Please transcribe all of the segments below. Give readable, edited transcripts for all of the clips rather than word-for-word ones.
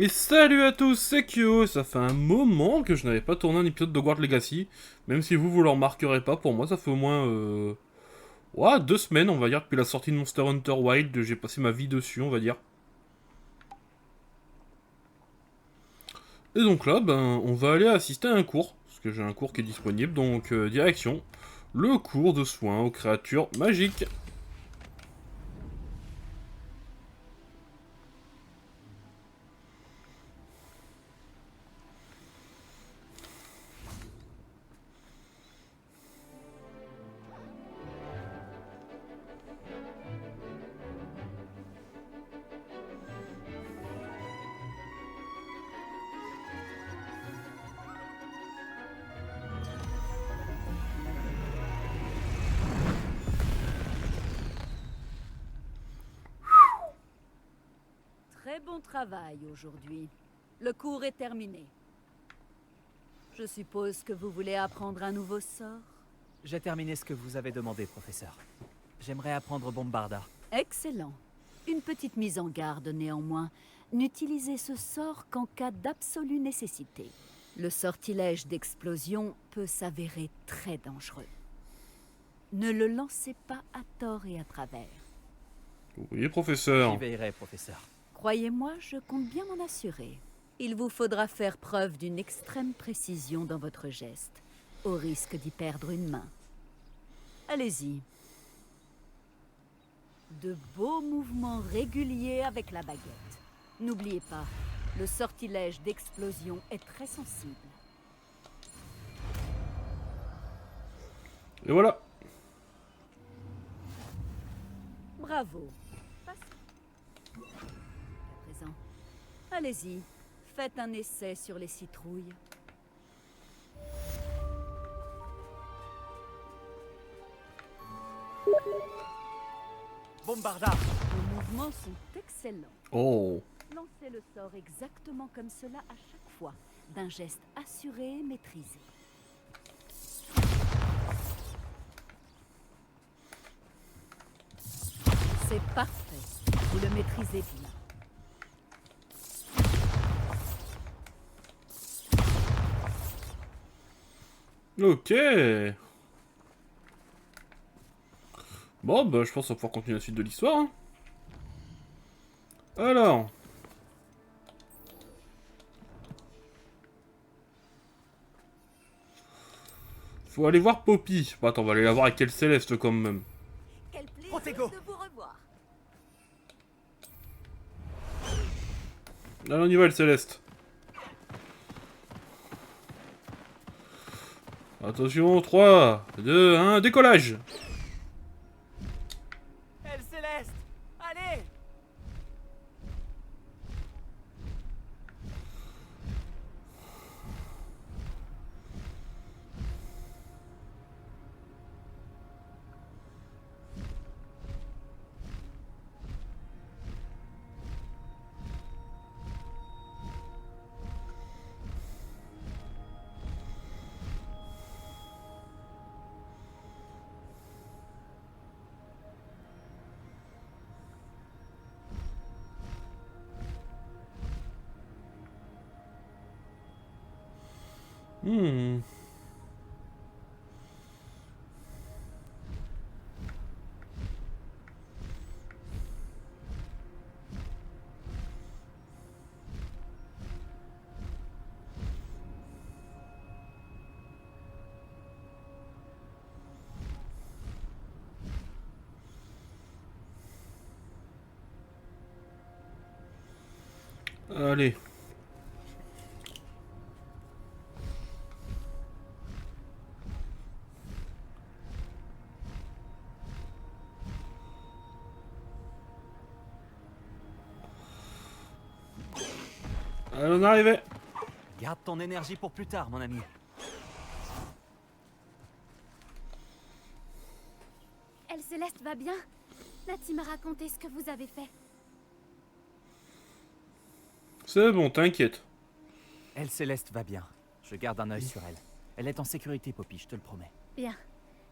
Et salut à tous, c'est Kyo, ça fait un moment que je n'avais pas tourné un épisode de Hogwarts Legacy, même si vous le remarquerez pas, pour moi ça fait au moins ouais, 2 semaines on va dire, depuis la sortie de Monster Hunter Wild, j'ai passé ma vie dessus on va dire. Et donc là, ben, on va aller assister à un cours, parce que j'ai un cours qui est disponible, donc direction, le cours de soins aux créatures magiques. Très bon travail aujourd'hui. Le cours est terminé. Je suppose que vous voulez apprendre un nouveau sort? J'ai terminé ce que vous avez demandé, professeur. J'aimerais apprendre Bombarda. Excellent. Une petite mise en garde néanmoins. N'utilisez ce sort qu'en cas d'absolue nécessité. Le sortilège d'explosion peut s'avérer très dangereux. Ne le lancez pas à tort et à travers. Oui, J'y professeur. veillerai, professeur. Croyez-moi, je compte bien m'en assurer. Il vous faudra faire preuve d'une extrême précision dans votre geste, au risque d'y perdre une main. Allez-y. De beaux mouvements réguliers avec la baguette. N'oubliez pas, le sortilège d'explosion est très sensible. Et voilà. Bravo. Passez. À présent. Allez-y, faites un essai sur les citrouilles. Bombarda! Vos mouvements sont excellents. Oh. Lancez le sort exactement comme cela à chaque fois, d'un geste assuré et maîtrisé. C'est parfait. Vous le maîtrisez bien. Ok. Bon, bah je pense qu'on va pouvoir continuer la suite de l'histoire. Hein. Alors. Faut aller voir Poppy. Bon, attends, on va aller la voir avec Elle Céleste quand même. Quel plaisir Protego. de vous revoir. Allez, on y va, Elle Céleste. Attention, 3, 2, 1, décollage. Elle Céleste! Allez! Hmm. Allez. Allez, on est arrivé. Garde ton énergie pour plus tard, mon ami. Elle Céleste va bien? Nati m'a raconté ce que vous avez fait. C'est bon, t'inquiète. Elle Céleste va bien. Je garde un œil sur elle. Elle est en sécurité, Poppy, je te le promets. Bien.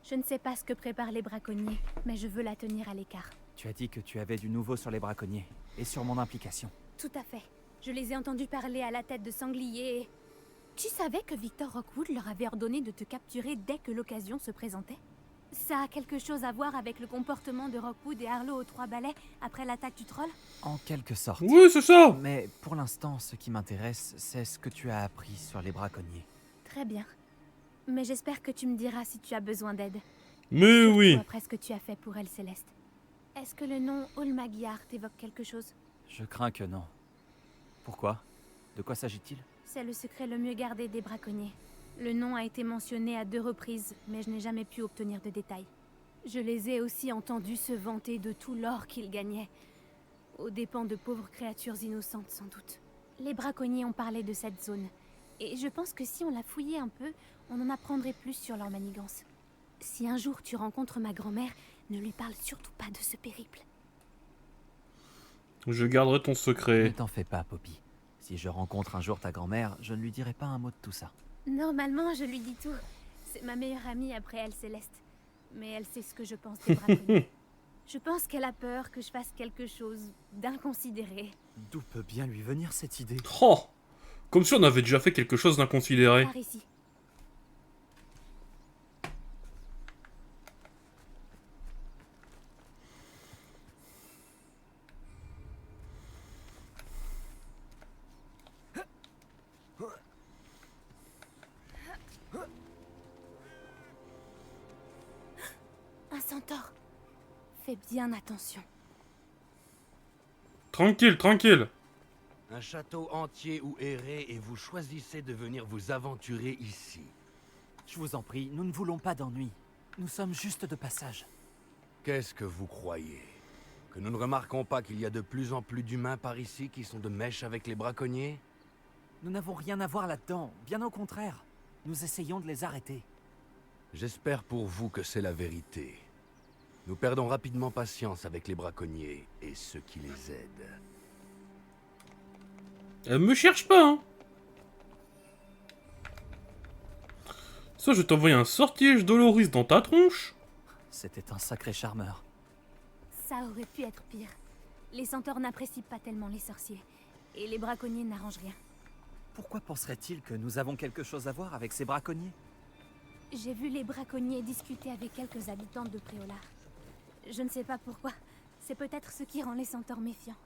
Je ne sais pas ce que préparent les braconniers, mais je veux la tenir à l'écart. Tu as dit que tu avais du nouveau sur les braconniers et sur mon implication. Tout à fait. Je les ai entendus parler à la tête de sangliers. Tu savais que Victor Rockwood leur avait ordonné de te capturer dès que l'occasion se présentait? Ça a quelque chose à voir avec le comportement de Rockwood et Harlow aux Trois Balais après l'attaque du troll? En quelque sorte. Oui, c'est ça. Mais pour l'instant, ce qui m'intéresse, c'est ce que tu as appris sur les braconniers. Très bien. Mais j'espère que tu me diras si tu as besoin d'aide. Mais Surtout oui. après ce que tu as fait pour Elle Céleste. Est-ce que le nom Olmagyar t'évoque quelque chose? Je crains que non. Pourquoi? De quoi s'agit-il? C'est le secret le mieux gardé des braconniers. Le nom a été mentionné à 2 reprises, mais je n'ai jamais pu obtenir de détails. Je les ai aussi entendus se vanter de tout l'or qu'ils gagnaient, aux dépens de pauvres créatures innocentes sans doute. Les braconniers ont parlé de cette zone, et je pense que si on la fouillait un peu, on en apprendrait plus sur leur manigance. Si un jour tu rencontres ma grand-mère, ne lui parle surtout pas de ce périple. Je garderai ton Ne secret. t'en fais pas, Poppy. Si je rencontre un jour ta grand-mère, je ne lui dirai pas un mot de tout ça. Normalement, je lui dis tout. C'est ma meilleure amie après Elle Céleste. Mais elle sait ce que je pense des braconniers. Je pense qu'elle a peur que je fasse quelque chose d'inconsidéré. D'où peut bien lui venir cette idée? Oh, comme si on avait déjà fait quelque chose d'inconsidéré. Par ici. Un centaure. Fais bien attention. Tranquille, tranquille. Un château entier où errer et vous choisissez de venir vous aventurer ici. Je vous en prie, nous ne voulons pas d'ennui. Nous sommes juste de passage. Qu'est-ce que vous croyez? Que nous ne remarquons pas qu'il y a de plus en plus d'humains par ici qui sont de mèche avec les braconniers? Nous n'avons rien à voir là-dedans, bien au contraire. Nous essayons de les arrêter. J'espère pour vous que c'est la vérité. Nous perdons rapidement patience avec les braconniers et ceux qui les aident. Elle me cherche pas, hein. Ça, je t'envoie un sortilège Doloris dans ta tronche. C'était un sacré charmeur. Ça aurait pu être pire. Les centaures n'apprécient pas tellement les sorciers. Et les braconniers n'arrangent rien. Pourquoi penserait-il que nous avons quelque chose à voir avec ces braconniers? J'ai vu les braconniers discuter avec quelques habitants de Préolard. Je ne sais pas pourquoi. C'est peut-être ce qui rend les centaures méfiants.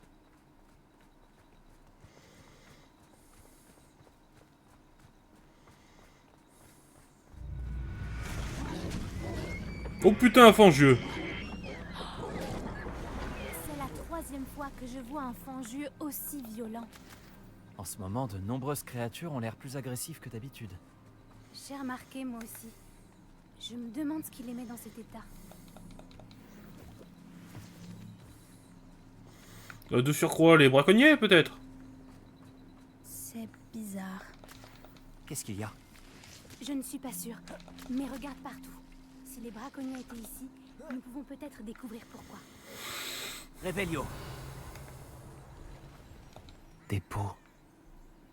Oh putain, un fangieux. C'est la 3e fois que je vois un fangieux aussi violent. En ce moment, de nombreuses créatures ont l'air plus agressives que d'habitude. J'ai remarqué moi aussi. Je me demande ce qui les met dans cet état. De surcroît, les braconniers, peut-être. C'est bizarre. Qu'est-ce qu'il y a? Je ne suis pas sûre, mais regarde partout. Si les braconniers étaient ici, nous pouvons peut-être découvrir pourquoi. Réveillon. Des peaux.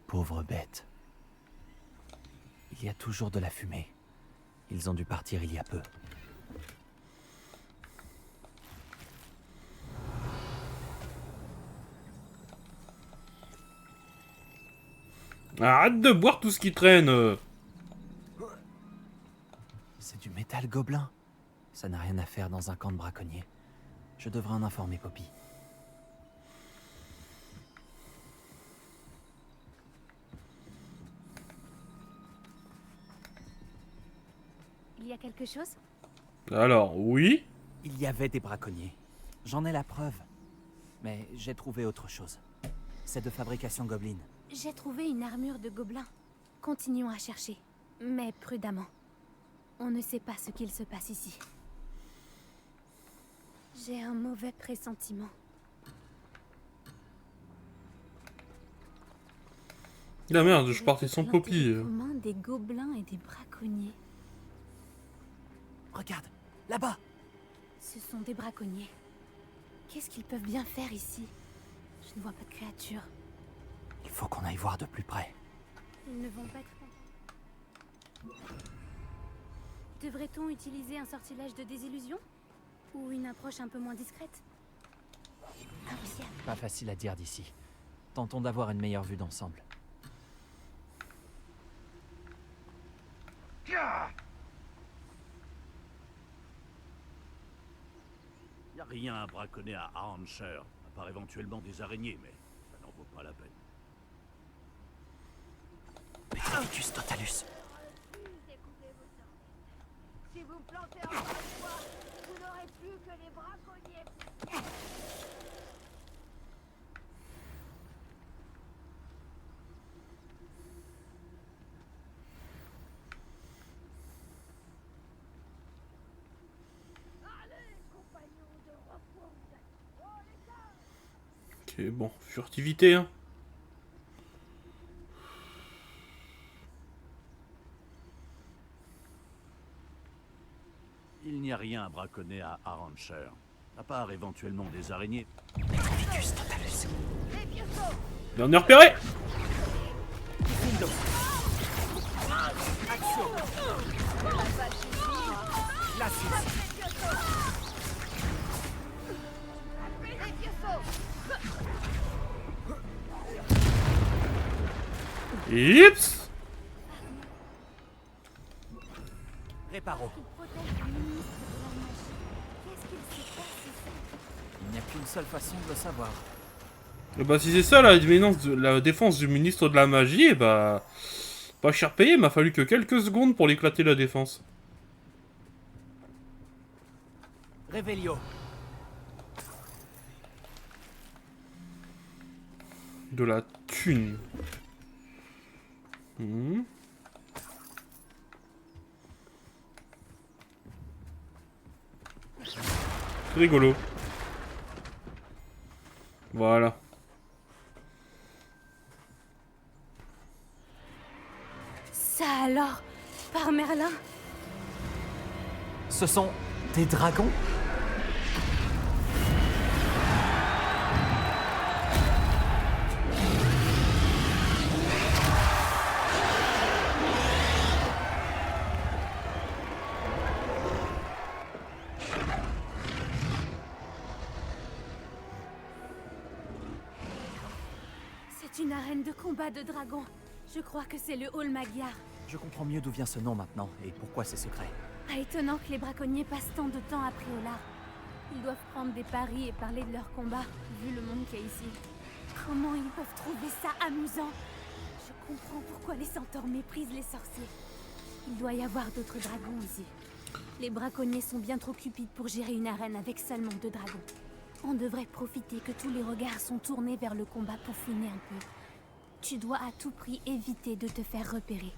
Pauvres bêtes. Il y a toujours de la fumée. Ils ont dû partir il y a peu. Arrête de boire tout ce qui traîne. C'est du métal gobelin. Ça n'a rien à faire dans un camp de braconniers. Je devrais en informer Poppy. Il y a quelque chose? Alors, oui. Il y avait des braconniers. J'en ai la preuve. Mais j'ai trouvé autre chose. C'est de fabrication gobeline. J'ai trouvé une armure de gobelin. Continuons à chercher, mais prudemment. On ne sait pas ce qu'il se passe ici. J'ai un mauvais pressentiment. La merde, je partais sans Poppy. Commun des gobelins et des braconniers. Regarde, là-bas. Ce sont des braconniers. Qu'est-ce qu'ils peuvent bien faire ici? Je ne vois pas de créatures. Il faut qu'on aille voir de plus près. Ils ne vont pas très... Devrait-on utiliser un sortilège de désillusion? Ou une approche un peu moins discrète? Impossible. Pas facile à dire d'ici. Tentons d'avoir une meilleure vue d'ensemble. Y a rien à braconner à Arrancher, à part éventuellement des araignées, mais ça n'en vaut pas la peine. Petrificus totalus. Si vous plantez encore une fois, vous n'aurez plus que les braconniers. Allez, compagnons de Rockwood. Oh les gars! Ok, bon, furtivité, hein. Il n'y a rien à braconner à Arrancher, à part éventuellement des araignées. Petrificus totalus. On est repéré. Ips. Réparo. Il protège le ministre de la magie. Qu'est-ce qu'il se passe? Il n'y a qu'une seule façon de le savoir. Et bah si c'est ça la défense du ministre de la magie, et bah... Pas cher payé, m'a fallu que quelques secondes pour l'éclater la défense. Revelio. De la thune. Hmm. C'est rigolo. Voilà. Ça alors? Par Merlin? Ce sont des dragons? C'est une arène de combat de dragons. Je crois que c'est le hall Magyar. Je comprends mieux d'où vient ce nom maintenant et pourquoi c'est secret. Ah, étonnant que les braconniers passent tant de temps à Priolar. Ils doivent prendre des paris et parler de leur combat, vu le monde qu'il y a ici. Comment ils peuvent trouver ça amusant? Je comprends pourquoi les centaures méprisent les sorciers. Il doit y avoir d'autres dragons ici. Les braconniers sont bien trop cupides pour gérer une arène avec seulement 2 dragons. On devrait profiter que tous les regards sont tournés vers le combat pour fouiner un peu. Tu dois à tout prix éviter de te faire repérer.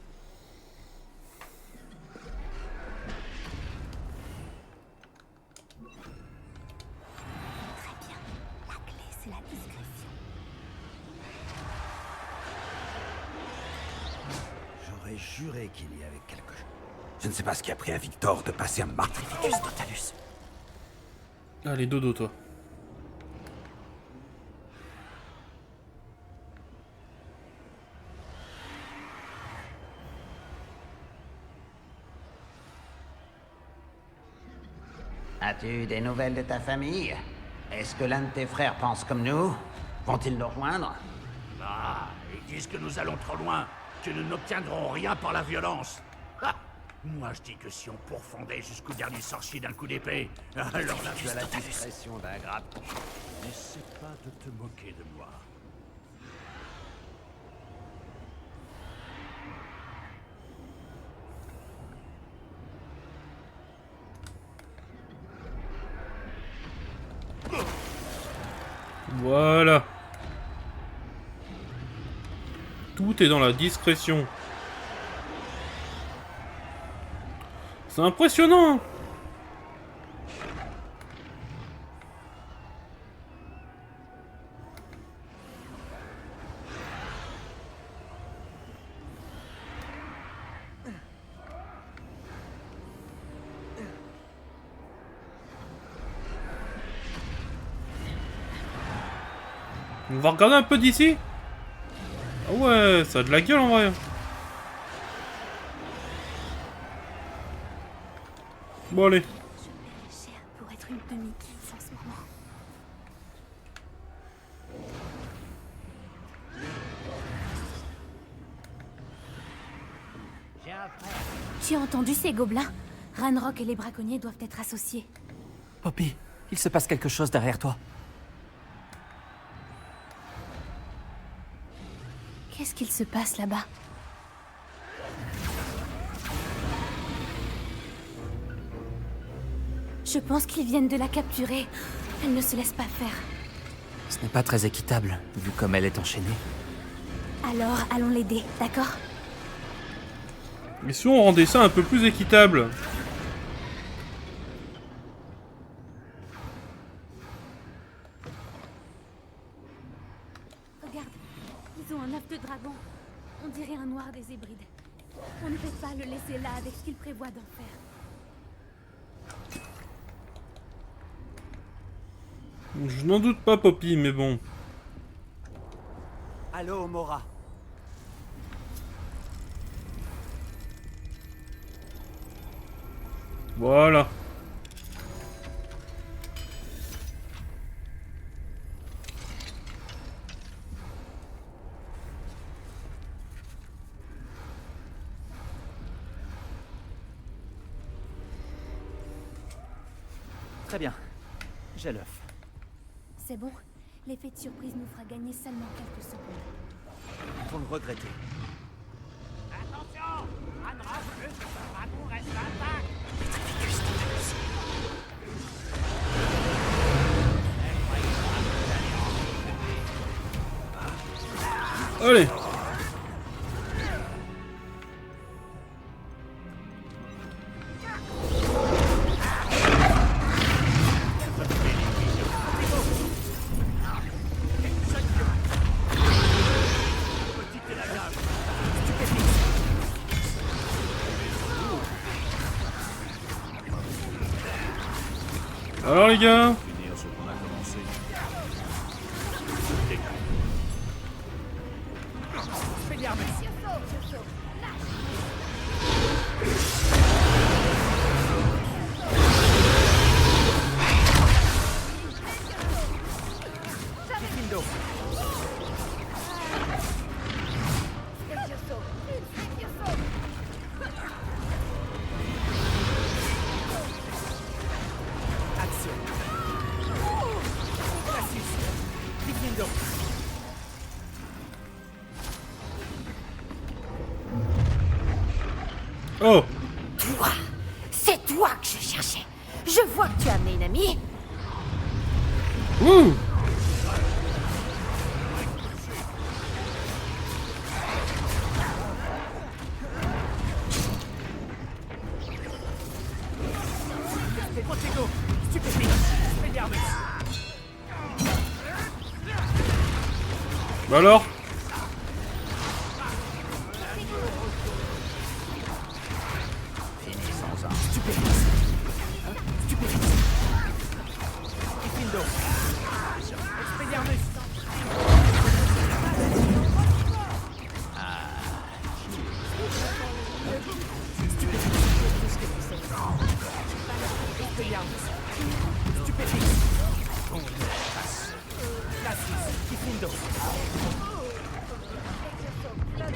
Très bien. La clé, c'est la discrétion. J'aurais juré qu'il y avait quelque chose. Je ne sais pas ce qui a pris à Victor de passer un martyr. Petrificus totalus. Allez, dodo, toi. As-tu des nouvelles de ta famille? Est-ce que l'un de tes frères pense comme nous? Vont-ils nous rejoindre? Ah, ils disent que nous allons trop loin, que nous n'obtiendrons rien par la violence. Ah, moi je dis que si on pourfondait jusqu'au dernier sorcier d'un coup d'épée, alors là tu as la discrétion d'un grappe. N'essaie pas de te moquer de moi. Voilà. Tout est dans la discrétion. C'est impressionnant, hein. On va regarder un peu d'ici. Ah ouais, ça a de la gueule en vrai. Bon allez. Je paierais cher pour être une demi-guise en ce moment. Tu as entendu ces gobelins? Ranrock et les braconniers doivent être associés. Poppy, il se passe quelque chose derrière toi. Qu'est-ce qu'il se passe là-bas? Je pense qu'ils viennent de la capturer. Elle ne se laisse pas faire. Ce n'est pas très équitable, vu comme elle est enchaînée. Alors, allons l'aider, d'accord? Mais si on rendait ça un peu plus équitable? Regarde, ils ont un œuf de dragon. On dirait un noir des Hébrides. On ne peut pas le laisser là avec ce qu'il prévoit d'en faire. Je n'en doute pas, Poppy, mais bon. Allô, Mora. Voilà. Très bien. J'ai l'œuf. C'est bon. L'effet de surprise nous fera gagner seulement quelques secondes. Pour le regretter. Attention! Ranrock veut que son dragon reste intact! Allez. Alors les gars, Finir ce qu'on a commencé. oh, Toi! C'est toi que je cherchais! Je vois que tu as amené une amie! ouh, bah alors,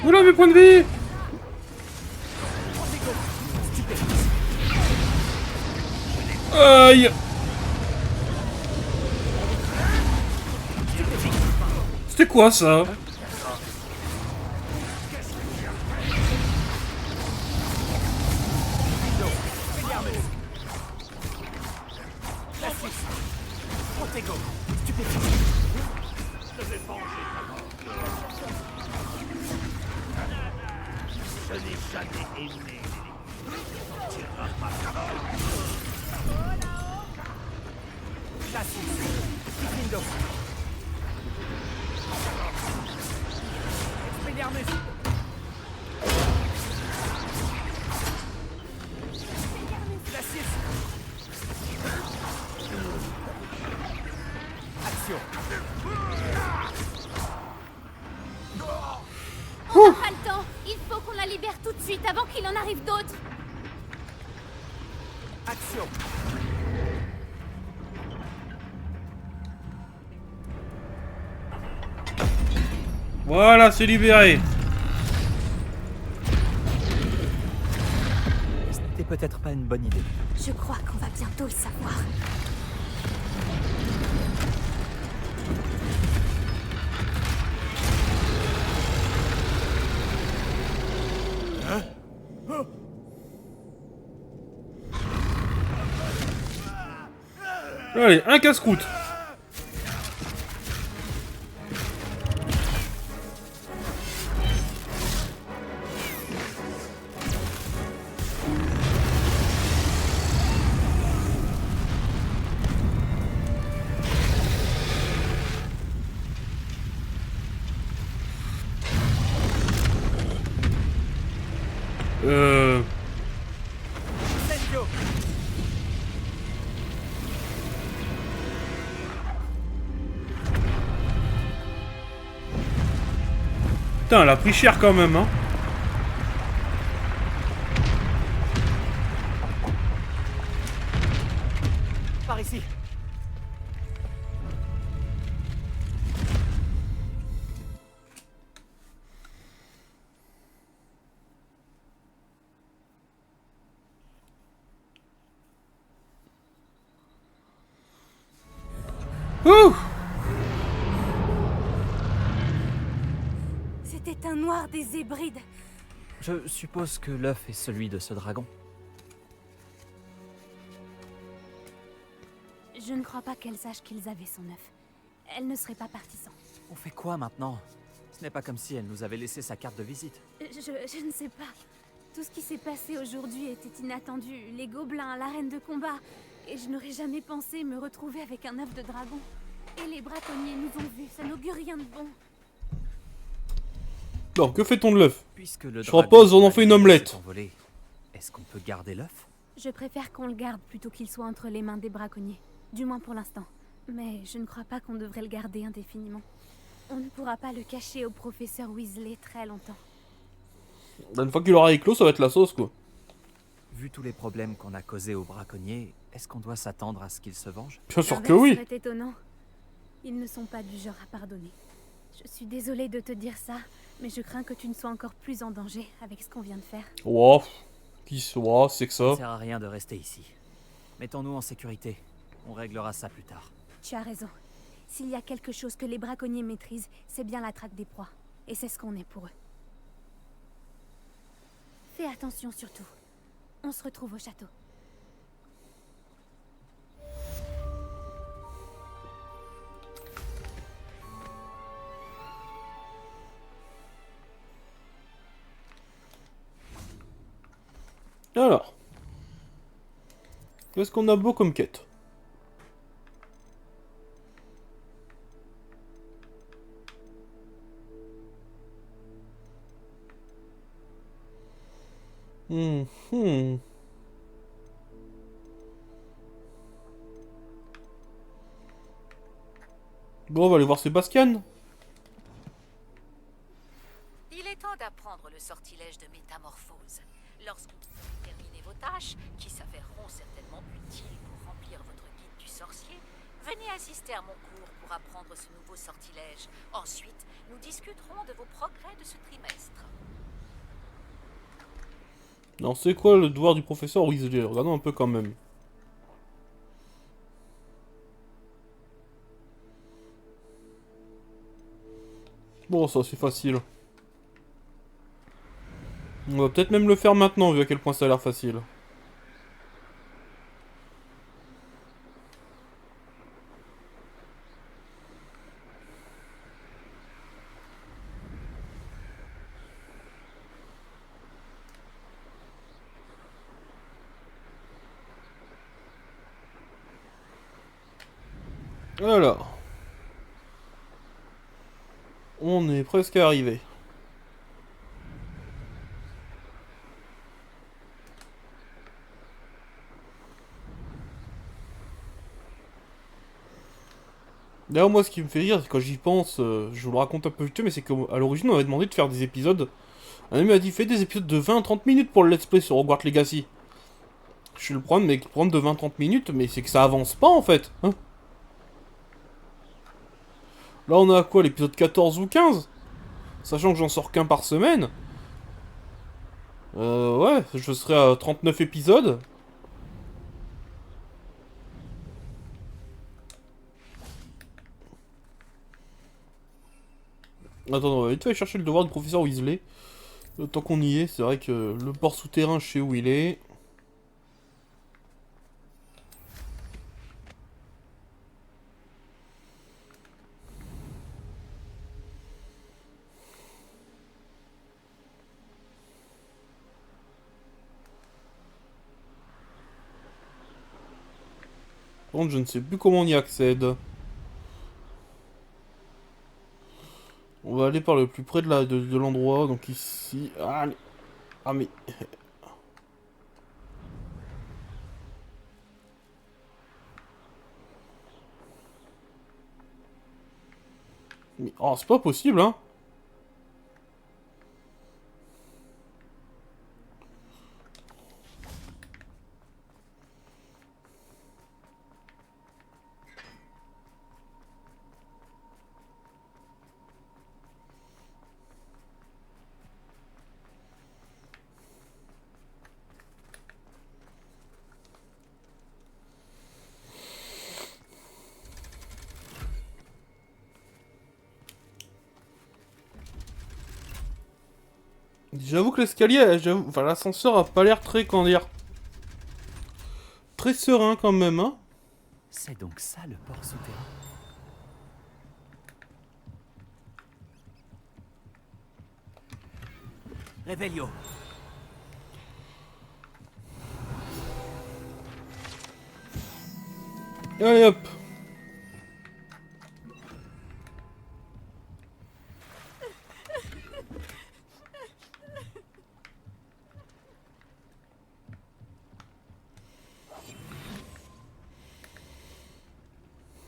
oula mes points de vie. Aïe. C'était quoi ça? Je n'ai jamais aimé les On n'a pas le temps. Il faut qu'on la libère tout de suite avant qu'il en arrive d'autres. Action. Voilà, c'est libéré. c'est peut-être pas une bonne idée. Je crois qu'on va bientôt le savoir. Allez, un casse-croûte. Putain, elle a pris cher quand même, hein. Par ici. Ouh! C'était un noir des Hébrides. Je suppose que l'œuf est celui de ce dragon. Je ne crois pas qu'elle sache qu'ils avaient son œuf. Elle ne serait pas partie sans. On fait quoi maintenant? Ce n'est pas comme si elle nous avait laissé sa carte de visite. Je ne sais pas. Tout ce qui s'est passé aujourd'hui était inattendu. Les gobelins, l'arène de combat. Et je n'aurais jamais pensé me retrouver avec un œuf de dragon. Et les braconniers nous ont vus. Ça n'augure rien de bon. Alors, que fait-on de l'œuf? Puisque le Je dragon repose, on en fait une omelette. s'est envolé, est-ce qu'on peut garder l'œuf? Je préfère qu'on le garde plutôt qu'il soit entre les mains des braconniers. Du moins pour l'instant. Mais je ne crois pas qu'on devrait le garder indéfiniment. On ne pourra pas le cacher au professeur Weasley très longtemps. Une fois qu'il aura éclos, ça va être la sauce, quoi. Vu tous les problèmes qu'on a causés aux braconniers, est-ce qu'on doit s'attendre à ce qu'ils se vengent? Bien sûr que L'inverse oui. serait étonnant. Ils ne sont pas du genre à pardonner. Je suis désolée de te dire ça, mais je crains que tu ne sois encore plus en danger avec ce qu'on vient de faire. Wow. Wow, c'est que Ça ça. sert à rien de rester ici. Mettons-nous en sécurité. On réglera ça plus tard. Tu as raison. S'il y a quelque chose que les braconniers maîtrisent, c'est bien la traque des proies. Et c'est ce qu'on est pour eux. Fais attention surtout. On se retrouve au château. Alors. Qu'est-ce qu'on a beau comme quête? Mhm. Bon, on va aller voir Sébastien. Il est temps d'apprendre le sortilège de métamorphose. Lorsque vous terminez vos tâches, qui s'avéreront certainement utiles pour remplir votre guide du sorcier, venez assister à mon cours pour apprendre ce nouveau sortilège. Ensuite, nous discuterons de vos progrès de ce trimestre. Non, c'est quoi le devoir du professeur Weasley? Regardons un peu quand même. Bon, ça c'est facile. On va peut-être même le faire maintenant, vu à quel point ça a l'air facile. Alors. On est presque arrivé. D'ailleurs, moi, ce qui me fait rire, c'est quand j'y pense, je vous le raconte un peu vite, mais c'est qu'à l'origine, on m'avait demandé de faire des épisodes. Un ami m'a dit, fais des épisodes de 20-30 minutes pour le let's play sur Hogwarts Legacy. Je suis le problème, mais le problème de 20-30 minutes, mais c'est que ça avance pas, en fait. Hein, là, on a quoi, l'épisode 14 ou 15? Sachant que j'en sors qu'un par semaine. Ouais, je serai à 39 épisodes. Attends, on va vite fait aller chercher le devoir du professeur Weasley. Tant qu'on y est, c'est vrai que le port souterrain, je sais où il est. Par contre, je ne sais plus comment on y accède. On va aller par le plus près de l'endroit, donc ici. Allez. Ah mais... Oh, c'est pas possible, hein. J'avoue que l'escalier, enfin l'ascenseur a pas l'air très, comment dire, très serein quand même, hein. C'est donc ça le port souterrain. Revelio. Allez hop.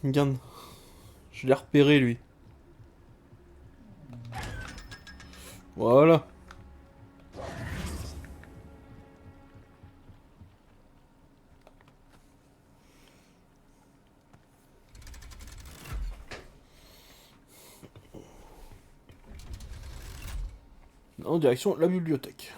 Regarde. Je l'ai repéré lui. Voilà. En direction la bibliothèque.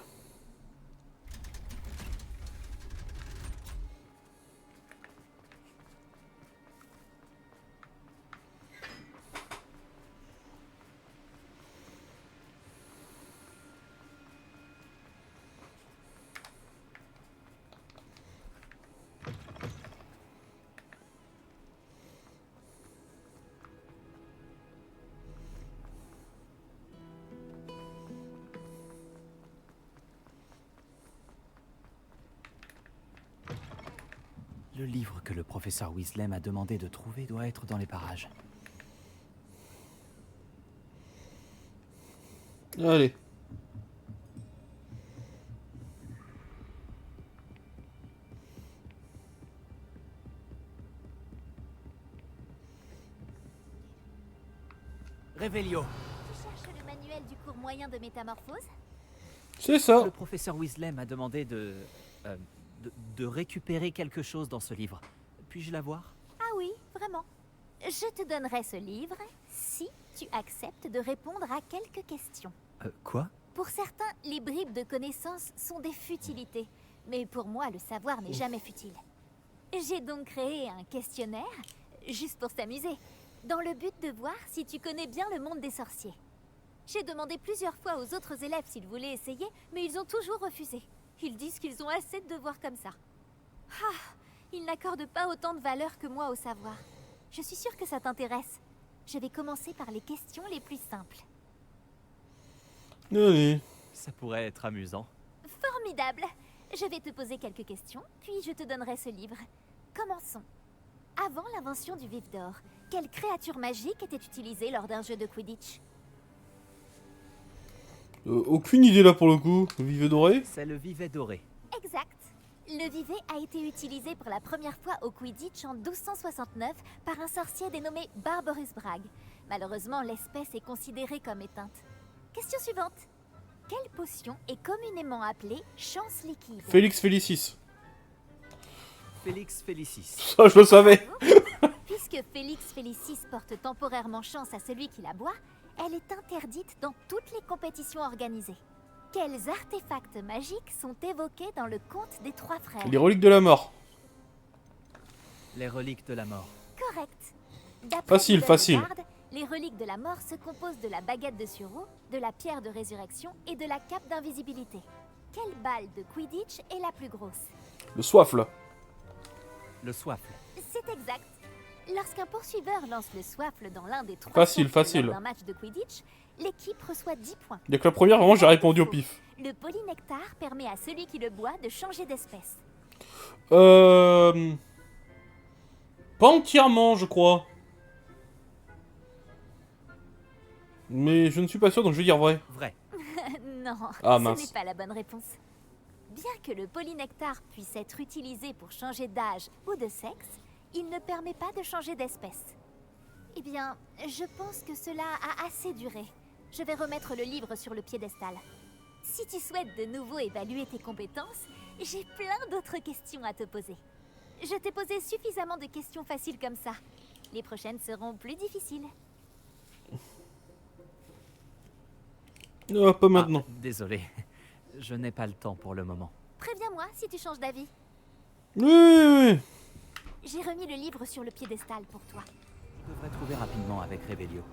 Le livre que le professeur Weasley m'a demandé de trouver doit être dans les parages. Allez. Revelio. Tu cherches le manuel du cours moyen de métamorphose? C'est ça. Le professeur Weasley m'a demandé de récupérer quelque chose dans ce livre. Puis-je l'avoir? Ah oui, vraiment. Je te donnerai ce livre si tu acceptes de répondre à quelques questions. Quoi? Pour certains, les bribes de connaissances sont des futilités. Mais pour moi, le savoir n'est jamais futile. J'ai donc créé un questionnaire, juste pour s'amuser, dans le but de voir si tu connais bien le monde des sorciers. J'ai demandé plusieurs fois aux autres élèves s'ils voulaient essayer, mais ils ont toujours refusé. Ils disent qu'ils ont assez de devoirs comme ça. Ah, ils n'accordent pas autant de valeur que moi au savoir. Je suis sûre que ça t'intéresse. Je vais commencer par les questions les plus simples. Allez. Ça pourrait être amusant. Formidable! Je vais te poser quelques questions, puis je te donnerai ce livre. Commençons. Avant l'invention du vif d'or, quelle créature magique était utilisée lors d'un jeu de Quidditch? Aucune idée là pour le coup. Le vivet doré. C'est le vivet doré. Exact. Le vivet a été utilisé pour la première fois au Quidditch en 1269 par un sorcier dénommé Barbarus Bragg. Malheureusement, l'espèce est considérée comme éteinte. Question suivante. Quelle potion est communément appelée chance liquide? Félix Félicis. Félix Félicis. Ça, je le savais. Puisque Félix Félicis porte temporairement chance à celui qui la boit, elle est interdite dans toutes les compétitions organisées. Quels artefacts magiques sont évoqués dans le conte des trois frères? Les reliques de la mort. Les reliques de la mort. Correct. D'après Facile, facile. Garde, les reliques de la mort se composent de la baguette de Suro, de la pierre de résurrection et de la cape d'invisibilité. Quelle balle de Quidditch est la plus grosse? Le soifle. Le soifle. C'est exact. Lorsqu'un poursuiveur lance le soifle dans l'un des trois Facile, cercles facile. lors d'un match de Quidditch, l'équipe reçoit 10 points. Dès que la première, vraiment, j'ai répondu au pif. Le polynectar permet à celui qui le boit de changer d'espèce. Pas entièrement, je crois. Mais je ne suis pas sûr, donc je vais dire vrai. Vrai. Non, Ah, ce mince. n'est pas la bonne réponse. Bien que le polynectar puisse être utilisé pour changer d'âge ou de sexe, il ne permet pas de changer d'espèce. Eh bien, je pense que cela a assez duré. Je vais remettre le livre sur le piédestal. Si tu souhaites de nouveau évaluer tes compétences, j'ai plein d'autres questions à te poser. Je t'ai posé suffisamment de questions faciles comme ça. Les prochaines seront plus difficiles. Ah, pas maintenant. Désolé. Je n'ai pas le temps pour le moment. Préviens-moi si tu changes d'avis. Oui, oui, oui. J'ai remis le livre sur le piédestal pour toi. Je devrais trouver rapidement avec Revelio.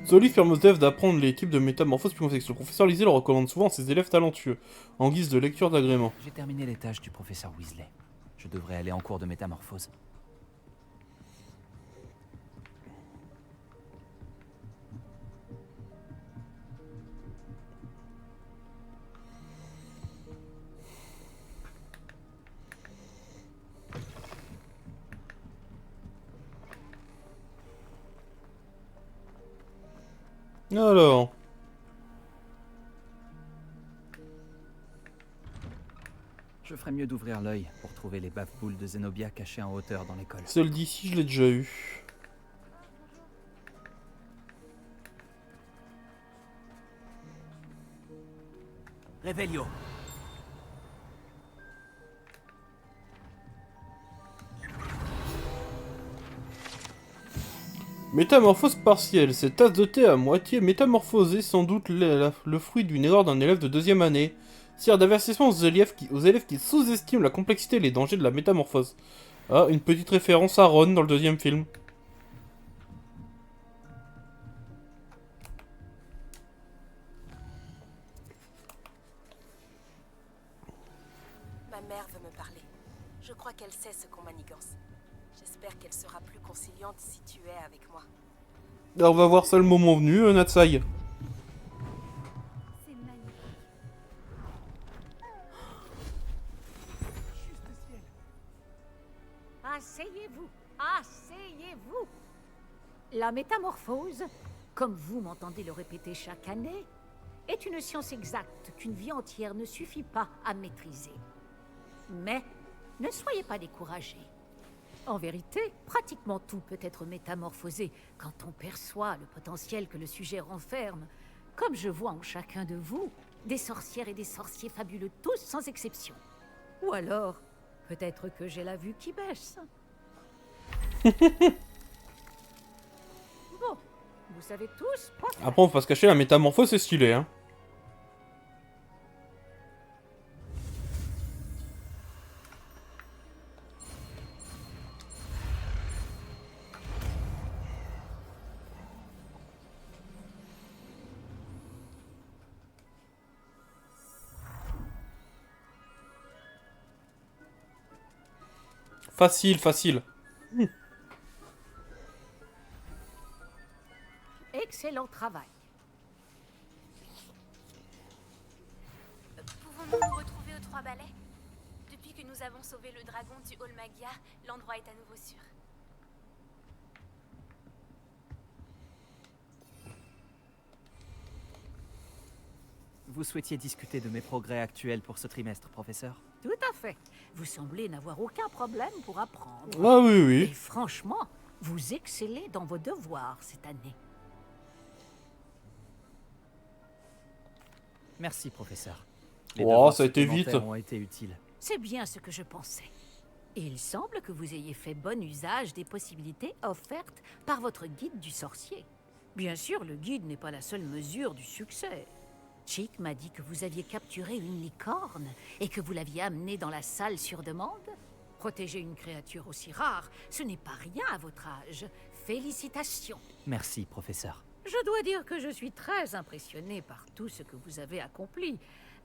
Ce livre permet aux élèves d'apprendre les types de métamorphoses plus complexes. Le professeur Weasley le recommande souvent à ses élèves talentueux, en guise de lecture d'agrément. J'ai terminé les tâches du professeur Weasley. Je devrais aller en cours de métamorphose. Alors... Je ferais mieux d'ouvrir l'œil pour trouver les baffe-boules de Zenobia cachées en hauteur dans l'école. Celle d'ici, je l'ai déjà eu. Revelio. Métamorphose partielle. Cette tasse de thé à moitié métamorphosée, sans doute le fruit d'une erreur d'un élève de deuxième année, sert d'avertissement aux élèves qui sous-estiment la complexité et les dangers de la métamorphose. Ah, une petite référence à Ron dans le deuxième film. Ma mère veut me parler. Je crois qu'elle sait ce qu'on manigance. J'espère qu'elle sera plus conciliante si tu es avec moi. Alors, on va voir ça le moment venu, Natsai. C'est magnifique. Asseyez-vous, asseyez-vous. La métamorphose, comme vous m'entendez le répéter chaque année, est une science exacte qu'une vie entière ne suffit pas à maîtriser. Mais ne soyez pas découragés. En vérité, pratiquement tout peut être métamorphosé quand on perçoit le potentiel que le sujet renferme. Comme je vois en chacun de vous, des sorcières et des sorciers fabuleux, tous sans exception. Ou alors, peut-être que j'ai la vue qui baisse. Bon, vous savez tous quoi faire. Après, on va se cacher, la métamorphose, c'est stylé, hein. Facile, facile. Excellent travail. Pouvons-nous nous retrouver aux Trois Balais? Depuis que nous avons sauvé le dragon du Hall Magia, l'endroit est à nouveau sûr. Vous souhaitiez discuter de mes progrès actuels pour ce trimestre, professeur? Tout à fait. Vous semblez n'avoir aucun problème pour apprendre. Ah oui, Et oui. franchement, vous excellez dans vos devoirs cette année. Merci, professeur. Oh, devoirs ça a été vite. supplémentaires ont été utiles. C'est bien ce que je pensais. Et il semble que vous ayez fait bon usage des possibilités offertes par votre guide du sorcier. Bien sûr, le guide n'est pas la seule mesure du succès. Chick m'a dit que vous aviez capturé une licorne et que vous l'aviez amenée dans la salle sur demande. Protéger une créature aussi rare, ce n'est pas rien à votre âge. Félicitations. Merci, professeur. Je dois dire que je suis très impressionnée par tout ce que vous avez accompli,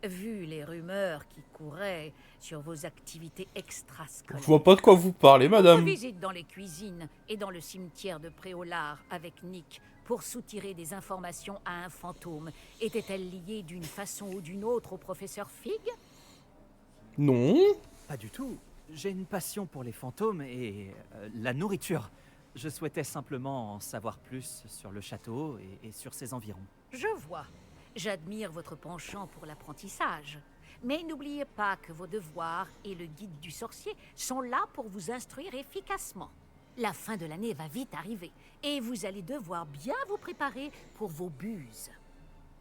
vu les rumeurs qui couraient sur vos activités extrascolaires. Je vois pas de quoi vous parlez, Votre madame. visite dans les cuisines et dans le cimetière de Préolard avec Nick pour soutirer des informations à un fantôme était-elle liée d'une façon ou d'une autre au professeur Fig? Non. Pas du tout. J'ai une passion pour les fantômes et la nourriture. Je souhaitais simplement en savoir plus sur le château et sur ses environs. Je vois. J'admire votre penchant pour l'apprentissage. Mais n'oubliez pas que vos devoirs et le guide du sorcier sont là pour vous instruire efficacement. La fin de l'année va vite arriver et vous allez devoir bien vous préparer pour vos buses.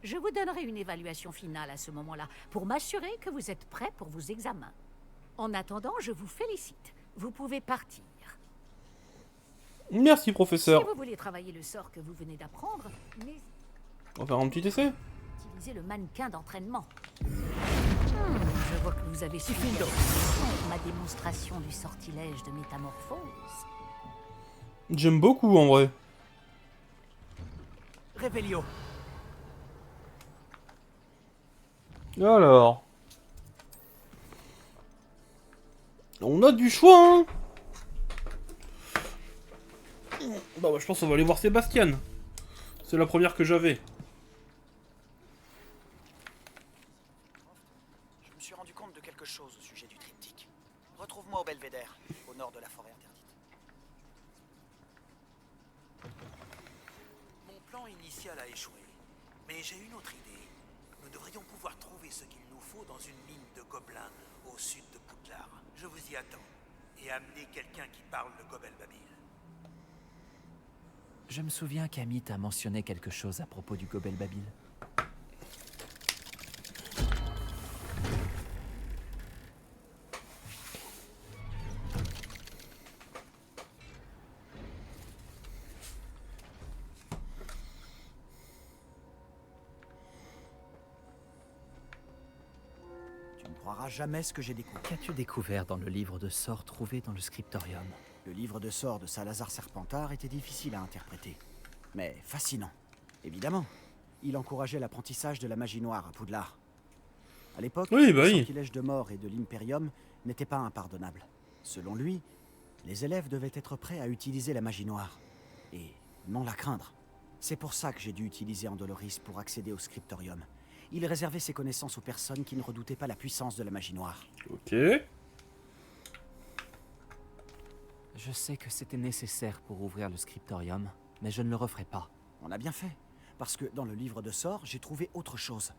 Je vous donnerai une évaluation finale à ce moment-là pour m'assurer que vous êtes prêt pour vos examens. En attendant, je vous félicite. Vous pouvez partir. Merci, professeur. Si vous voulez travailler le sort que vous venez d'apprendre, On va faire un petit essai. utilisez le mannequin d'entraînement. Je vois que vous avez suffi de ma démonstration du sortilège de métamorphose. J'aime beaucoup, en vrai. Révélio. Alors... On a du choix, hein. Bah, je pense qu'on va aller voir Sébastien. C'est la première que j'avais. Je me suis rendu compte de quelque chose au sujet du triptyque. Retrouve-moi au Belvédère, au nord de la forêt interdite. Mon plan initial a échoué, mais j'ai une autre idée. Nous devrions pouvoir trouver ce qu'il nous faut dans une mine de gobelins au sud de Poudlard. Je vous y attends. Et amenez quelqu'un qui parle le Gobelbabil. Je me souviens qu'Amit a mentionné quelque chose à propos du Gobelbabil. Tu ne croiras jamais ce que j'ai découvert. Qu'as-tu découvert dans le livre de sorts trouvé dans le scriptorium? Le livre de sorts de Salazar Serpentard était difficile à interpréter, mais fascinant. Évidemment, il encourageait l'apprentissage de la magie noire à Poudlard. À l'époque, Oui, bah le oui. sortilège de mort et de l'Imperium n'était pas impardonnable. Selon lui, les élèves devaient être prêts à utiliser la magie noire, et non la craindre. C'est pour ça que j'ai dû utiliser Andoloris pour accéder au scriptorium. Il réservait ses connaissances aux personnes qui ne redoutaient pas la puissance de la magie noire. Ok. Je sais que c'était nécessaire pour ouvrir le scriptorium, mais je ne le referai pas. On a bien fait, parce que dans le livre de sorts, j'ai trouvé autre chose.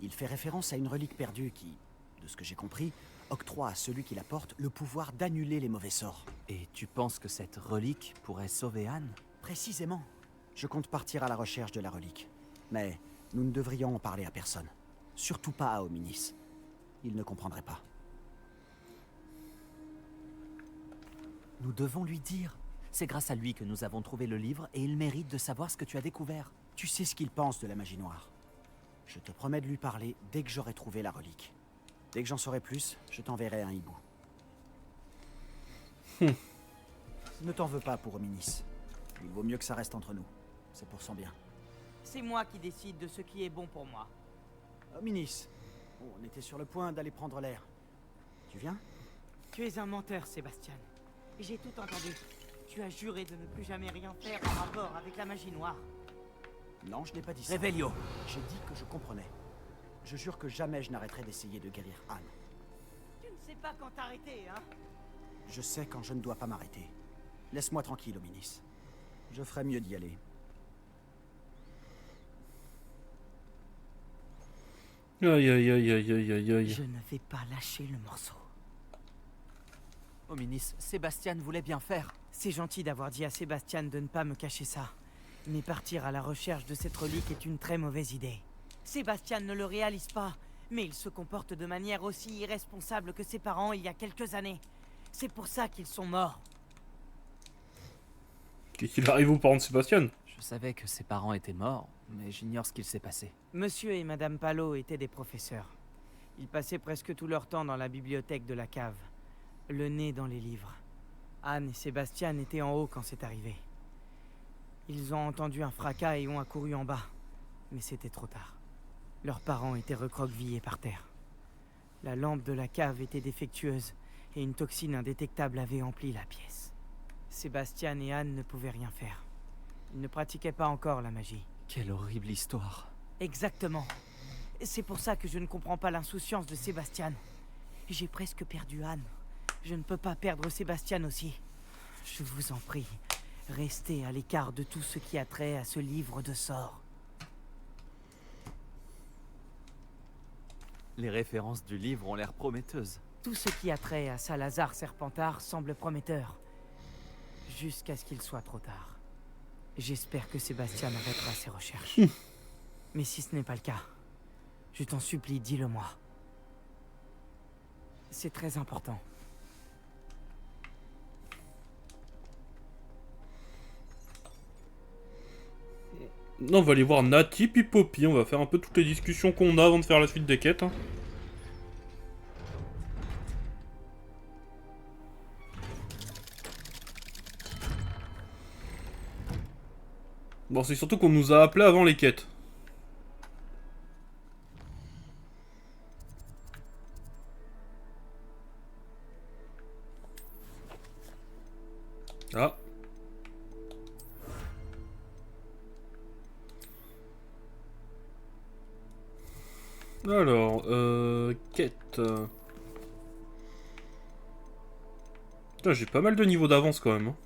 Il fait référence à une relique perdue qui, de ce que j'ai compris, octroie à celui qui la porte le pouvoir d'annuler les mauvais sorts. Et tu penses que cette relique pourrait sauver Anne? Précisément. Je compte partir à la recherche de la relique. Mais nous ne devrions en parler à personne. Surtout pas à Hominis. Il ne comprendrait pas. Nous devons lui dire. C'est grâce à lui que nous avons trouvé le livre et il mérite de savoir ce que tu as découvert. Tu sais ce qu'il pense de la magie noire. Je te promets de lui parler dès que j'aurai trouvé la relique. Dès que j'en saurai plus, je t'enverrai un hibou. Ne t'en veux pas pour Hominis. Il vaut mieux que ça reste entre nous. C'est pour son bien. C'est moi qui décide de ce qui est bon pour moi. Hominis, on était sur le point d'aller prendre l'air. Tu viens? Tu es un menteur, Sébastien. J'ai tout entendu. Tu as juré de ne plus jamais rien faire en rapport avec la magie noire. Non, je n'ai pas dit ça. Révélio. J'ai dit que je comprenais. Je jure que jamais je n'arrêterai d'essayer de guérir Anne. Tu ne sais pas quand t'arrêter, hein? Je sais quand je ne dois pas m'arrêter. Laisse-moi tranquille, Hominis. Je ferais mieux d'y aller. Aïe aïe aïe aïe aïe aïe aïe. Je ne vais pas lâcher le morceau. Hominis, Sébastien voulait bien faire. C'est gentil d'avoir dit à Sébastien de ne pas me cacher ça. Mais partir à la recherche de cette relique est une très mauvaise idée. Sébastien ne le réalise pas, mais il se comporte de manière aussi irresponsable que ses parents il y a quelques années. C'est pour ça qu'ils sont morts. Qu'est-ce qu'il arrive aux parents de Sébastien? Je savais que ses parents étaient morts, mais j'ignore ce qu'il s'est passé. Monsieur et Madame Palo étaient des professeurs. Ils passaient presque tout leur temps dans la bibliothèque de la cave, le nez dans les livres. Anne et Sébastien étaient en haut quand c'est arrivé. Ils ont entendu un fracas et ont accouru en bas, mais c'était trop tard. Leurs parents étaient recroquevillés par terre. La lampe de la cave était défectueuse et une toxine indétectable avait empli la pièce. Sébastien et Anne ne pouvaient rien faire. Ils ne pratiquaient pas encore la magie. Quelle horrible histoire. Exactement. C'est pour ça que je ne comprends pas l'insouciance de Sébastien. J'ai presque perdu Anne. Je ne peux pas perdre Sébastien aussi. Je vous en prie, restez à l'écart de tout ce qui a trait à ce livre de sorts. Les références du livre ont l'air prometteuses. Tout ce qui a trait à Salazar Serpentard semble prometteur. Jusqu'à ce qu'il soit trop tard. J'espère que Sébastien arrêtera ses recherches. Mais si ce n'est pas le cas, je t'en supplie, dis-le-moi. C'est très important. Non, on va aller voir Nati puis Poppy. On va faire un peu toutes les discussions qu'on a avant de faire la suite des quêtes. Hein. Bon, c'est surtout qu'on nous a appelés avant les quêtes. Ah. Alors, quête. Putain, j'ai pas mal de niveaux d'avance quand même. Hein.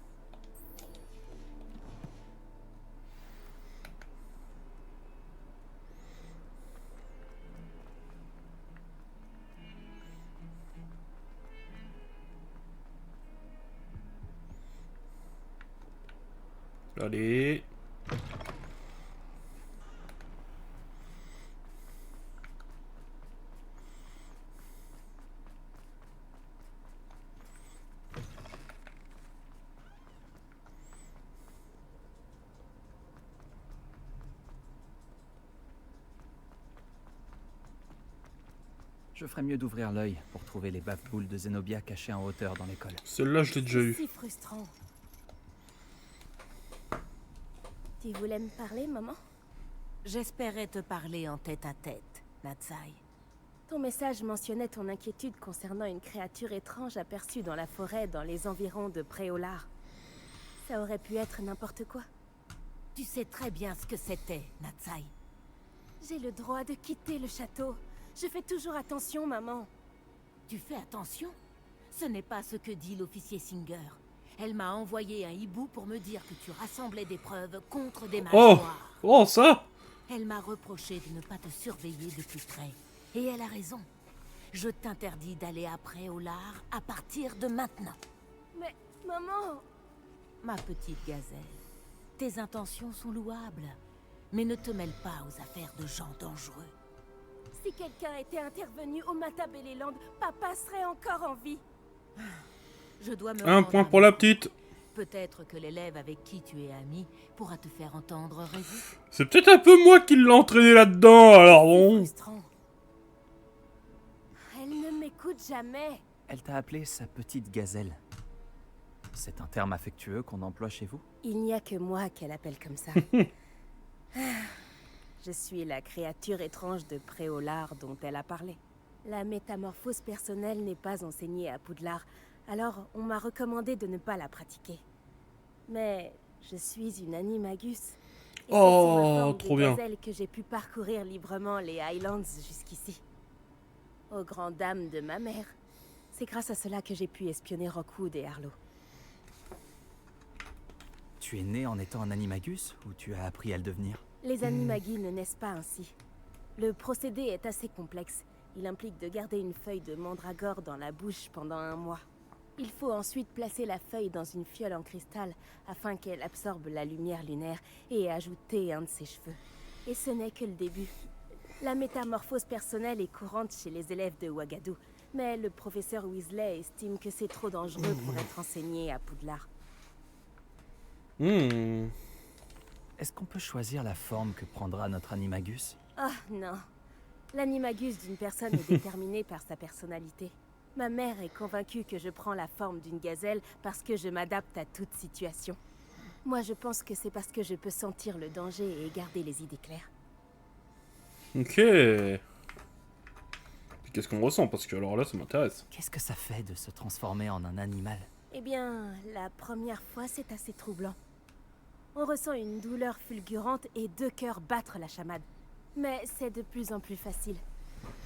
Allez. Je ferais mieux d'ouvrir l'œil pour trouver les baffe-boules de Zenobia cachées en hauteur dans l'école. Celle-là, je l'ai déjà eu. C'est frustrant. Tu voulais me parler, maman? J'espérais te parler en tête-à-tête, Natsai. Ton message mentionnait ton inquiétude concernant une créature étrange aperçue dans la forêt dans les environs de Préolard. Ça aurait pu être n'importe quoi. Tu sais très bien ce que c'était, Natsai. J'ai le droit de quitter le château. Je fais toujours attention, maman. Tu fais attention? Ce n'est pas ce que dit l'officier Singer. Elle m'a envoyé un hibou pour me dire que tu rassemblais des preuves contre des mages noirs. Oh, ça! Elle m'a reproché de ne pas te surveiller de plus près. Et elle a raison. Je t'interdis d'aller à Préolard à partir de maintenant. Mais, maman... Ma petite gazelle, tes intentions sont louables. Mais ne te mêle pas aux affaires de gens dangereux. Si quelqu'un était intervenu au Matabeleland, papa serait encore en vie. Je dois me Un point pour la petite. Peut-être que l'élève avec qui tu es ami pourra te faire entendre raison. C'est peut-être un peu moi qui l'ai entraîné là-dedans, alors bon. Elle ne m'écoute jamais. Elle t'a appelé sa petite gazelle. C'est un terme affectueux qu'on emploie chez vous? Il n'y a que moi qu'elle appelle comme ça. Je suis la créature étrange de Préolard dont elle a parlé. La métamorphose personnelle n'est pas enseignée à Poudlard, alors on m'a recommandé de ne pas la pratiquer. Mais je suis une animagus. Et oh, trop bien. C'est que j'ai pu parcourir librement les Highlands jusqu'ici. Aux grandes dames de ma mère. C'est grâce à cela que j'ai pu espionner Rockwood et Harlow. Tu es né en étant un animagus ou tu as appris à le devenir? Les animagi ne naissent pas ainsi. Le procédé est assez complexe. Il implique de garder une feuille de mandragore dans la bouche pendant 1 mois. Il faut ensuite placer la feuille dans une fiole en cristal afin qu'elle absorbe la lumière lunaire et ajouter un de ses cheveux. Et ce n'est que le début. La métamorphose personnelle est courante chez les élèves de Ouagadou, mais le professeur Weasley estime que c'est trop dangereux pour être enseigné à Poudlard. est-ce qu'on peut choisir la forme que prendra notre animagus? Ah non. L'animagus d'une personne est déterminé par sa personnalité. Ma mère est convaincue que je prends la forme d'une gazelle parce que je m'adapte à toute situation. Moi, je pense que c'est parce que je peux sentir le danger et garder les idées claires. Ok. Qu'est-ce qu'on ressent? Parce que alors là, ça m'intéresse. Qu'est-ce que ça fait de se transformer en un animal? Eh bien, la première fois, c'est assez troublant. On ressent une douleur fulgurante et 2 cœurs battre la chamade. Mais c'est de plus en plus facile.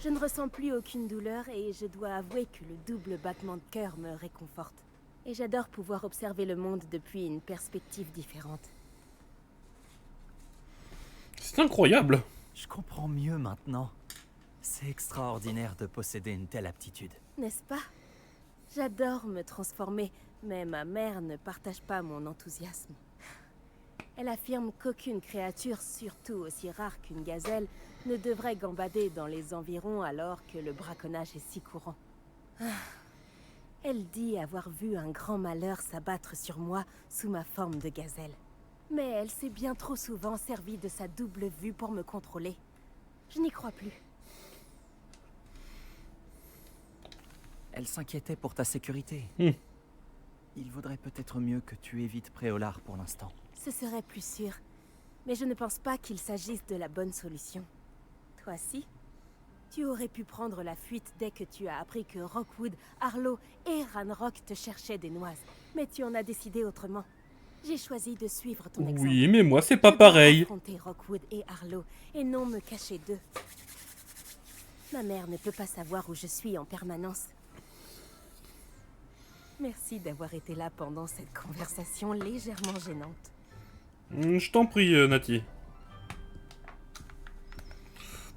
Je ne ressens plus aucune douleur et je dois avouer que le double battement de cœur me réconforte. Et j'adore pouvoir observer le monde depuis une perspective différente. C'est incroyable. Je comprends mieux maintenant. C'est extraordinaire de posséder une telle aptitude. N'est-ce pas? J'adore me transformer, mais ma mère ne partage pas mon enthousiasme. Elle affirme qu'aucune créature, surtout aussi rare qu'une gazelle, ne devrait gambader dans les environs alors que le braconnage est si courant. Elle dit avoir vu un grand malheur s'abattre sur moi sous ma forme de gazelle. Mais elle s'est bien trop souvent servie de sa double vue pour me contrôler. Je n'y crois plus. Elle s'inquiétait pour ta sécurité. Il vaudrait peut-être mieux que tu évites Préolard pour l'instant. Ce serait plus sûr. Mais je ne pense pas qu'il s'agisse de la bonne solution. Toi si? Tu aurais pu prendre la fuite dès que tu as appris que Rockwood, Arlo et Ranrock te cherchaient des noises. Mais tu en as décidé autrement. J'ai choisi de suivre ton exemple. Oui, mais moi, c'est pas pareil. Affronter Rockwood et Arlo, et non me cacher d'eux. Ma mère ne peut pas savoir où je suis en permanence. Merci d'avoir été là pendant cette conversation légèrement gênante. Je t'en prie, Nati.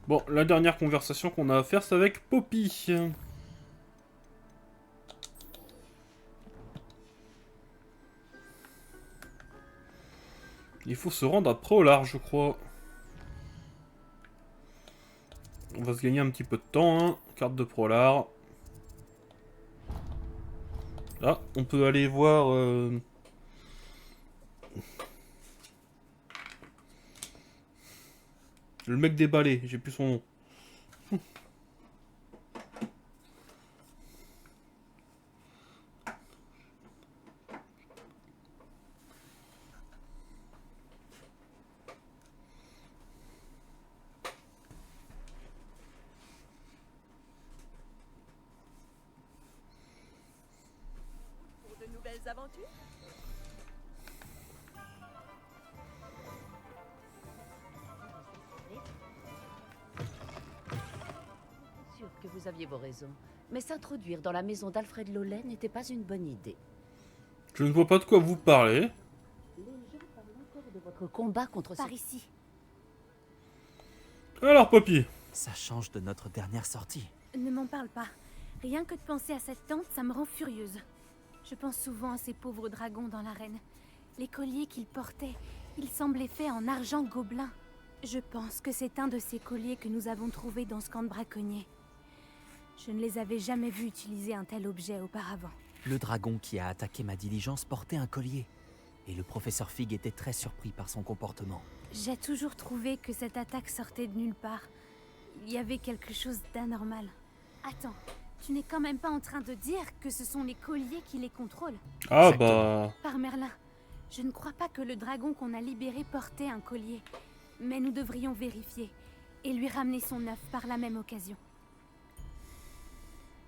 Bon, la dernière conversation qu'on a à faire, c'est avec Poppy. Il faut se rendre à Préolard, je crois. On va se gagner un petit peu de temps, hein. Carte de Préolard. Ah, on peut aller voir... le mec des balais, j'ai plus son nom. Pour de nouvelles aventures? Sûr que vous aviez vos raisons. Mais s'introduire dans la maison d'Alfred Lollet n'était pas une bonne idée. Je ne vois pas de quoi vous parlez. Les gens parlent encore de votre combat contre Par ici. Alors, Poppy. Ça change de notre dernière sortie. Ne m'en parle pas. Rien que de penser à cette tente, ça me rend furieuse. Je pense souvent à ces pauvres dragons dans l'arène. Les colliers qu'ils portaient, ils semblaient faits en argent gobelin. Je pense que c'est un de ces colliers que nous avons trouvé dans ce camp de braconniers. Je ne les avais jamais vus utiliser un tel objet auparavant. Le dragon qui a attaqué ma diligence portait un collier. Et le professeur Fig était très surpris par son comportement. J'ai toujours trouvé que cette attaque sortait de nulle part. Il y avait quelque chose d'anormal. Attends, tu n'es quand même pas en train de dire que ce sont les colliers qui les contrôlent? Ah bah... Par Merlin, je ne crois pas que le dragon qu'on a libéré portait un collier. Mais nous devrions vérifier et lui ramener son œuf par la même occasion.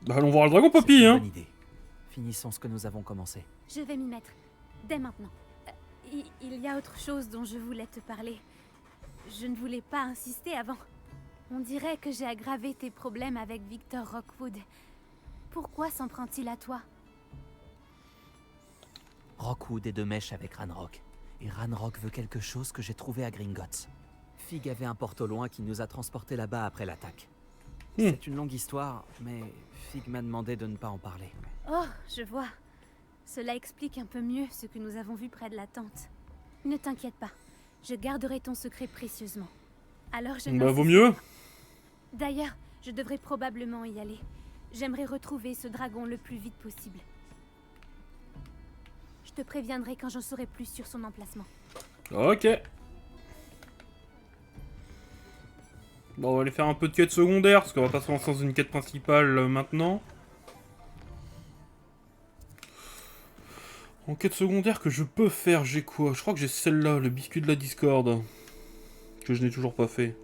Bah allons voir le dragon, Poppy, hein. Bonne idée. Finissons ce que nous avons commencé. Je vais m'y mettre, dès maintenant. Il y a autre chose dont je voulais te parler. Je ne voulais pas insister avant. On dirait que j'ai aggravé tes problèmes avec Victor Rockwood. Pourquoi s'en prend-il à toi? Rockwood est de mèche avec Ranrock. Et Ranrock veut quelque chose que j'ai trouvé à Gringotts. Fig avait un porte au loin qui nous a transportés là-bas après l'attaque. C'est une longue histoire, mais Fig m'a demandé de ne pas en parler. Oh, je vois. Cela explique un peu mieux ce que nous avons vu près de la tente. Ne t'inquiète pas, je garderai ton secret précieusement. Alors je... Bah vaut mieux. D'ailleurs, je devrais probablement y aller. J'aimerais retrouver ce dragon le plus vite possible. Je te préviendrai quand j'en saurai plus sur son emplacement. Ok. Bon, on va aller faire un peu de quête secondaire, parce qu'on va pas se lancer dans une quête principale maintenant. En quête secondaire que je peux faire, j'ai quoi? Je crois que j'ai celle-là, le biscuit de la discorde. Que je n'ai toujours pas fait.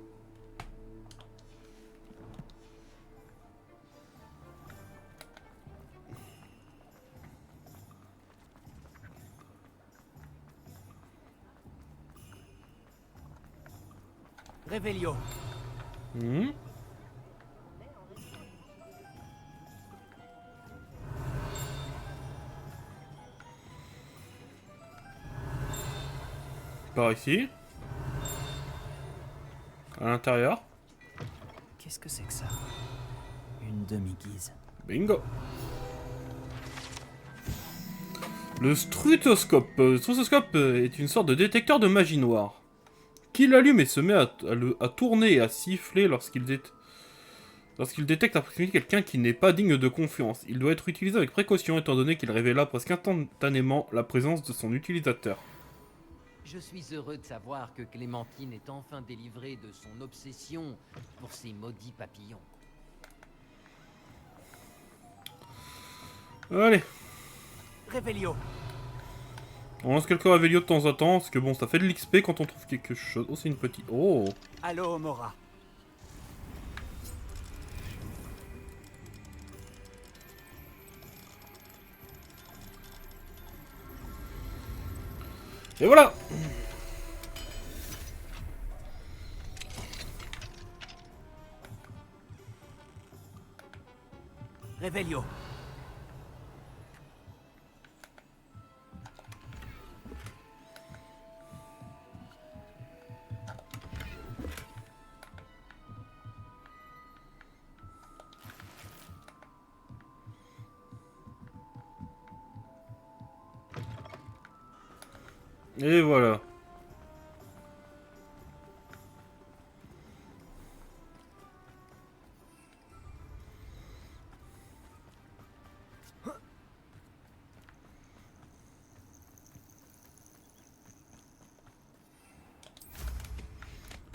Revelio. Par ici. À l'intérieur. Qu'est-ce que c'est que ça? Une demi-guise. Bingo. Le strutoscope. Le strutoscope est une sorte de détecteur de magie noire. Qui l'allume et se met à tourner et à siffler lorsqu'il détecte à proximité quelqu'un qui n'est pas digne de confiance. Il doit être utilisé avec précaution étant donné qu'il révéla presque instantanément la présence de son utilisateur. Je suis heureux de savoir que Clémentine est enfin délivrée de son obsession pour ces maudits papillons. Allez. Revelio. On lance quelques Revelio de temps en temps, parce que bon, ça fait de l'XP quand on trouve quelque chose. Oh, c'est une petite... Oh. Allo, Mora. Et voilà. Revelio. Et voilà.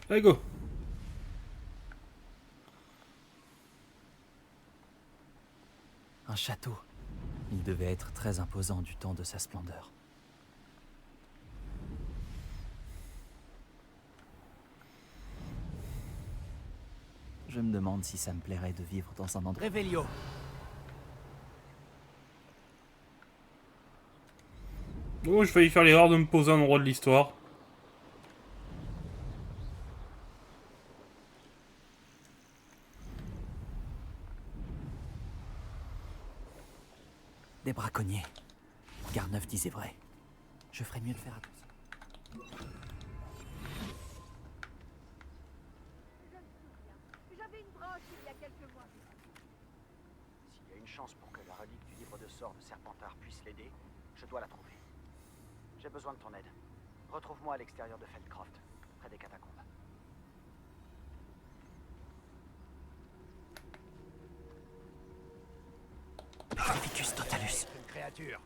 Allez, go. Un château. Il devait être très imposant du temps de sa splendeur. Je me demande si ça me plairait de vivre dans un endroit... Revelio. Oh, j'ai failli faire l'erreur de me poser un endroit de l'histoire. Des braconniers. Garneuf disait vrai. Je ferais mieux de faire attention. J'avais une broche il y a quelques mois. S'il y a une chance pour que la relique du livre de sorts de Serpentard puisse l'aider, je dois la trouver. J'ai besoin de ton aide. Retrouve-moi à l'extérieur de Feldcroft, près des catacombes. Vicus Totalus. Une créature.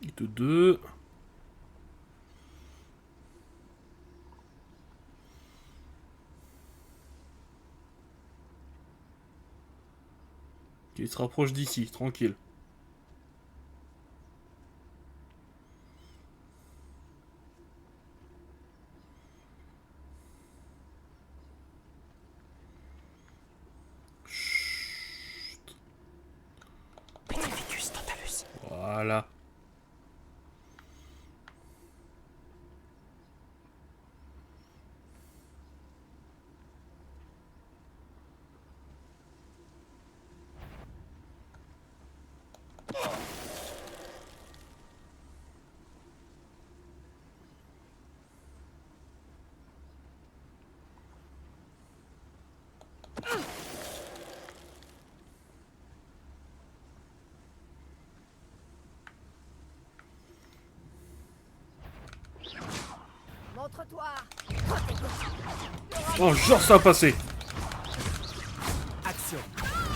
Hit 2. Il se rapproche d'ici, tranquille. Vicus Totalus. Voilà. Montre-toi. Oh, genre ça a passé. Action.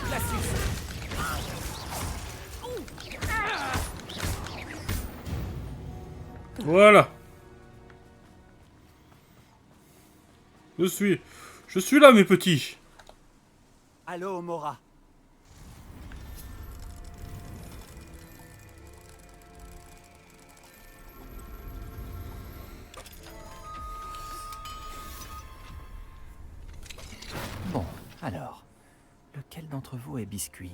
Glacius. Voilà. Je suis là, mes petits. Allô, Mora. Bon, alors, lequel d'entre vous est Biscuit?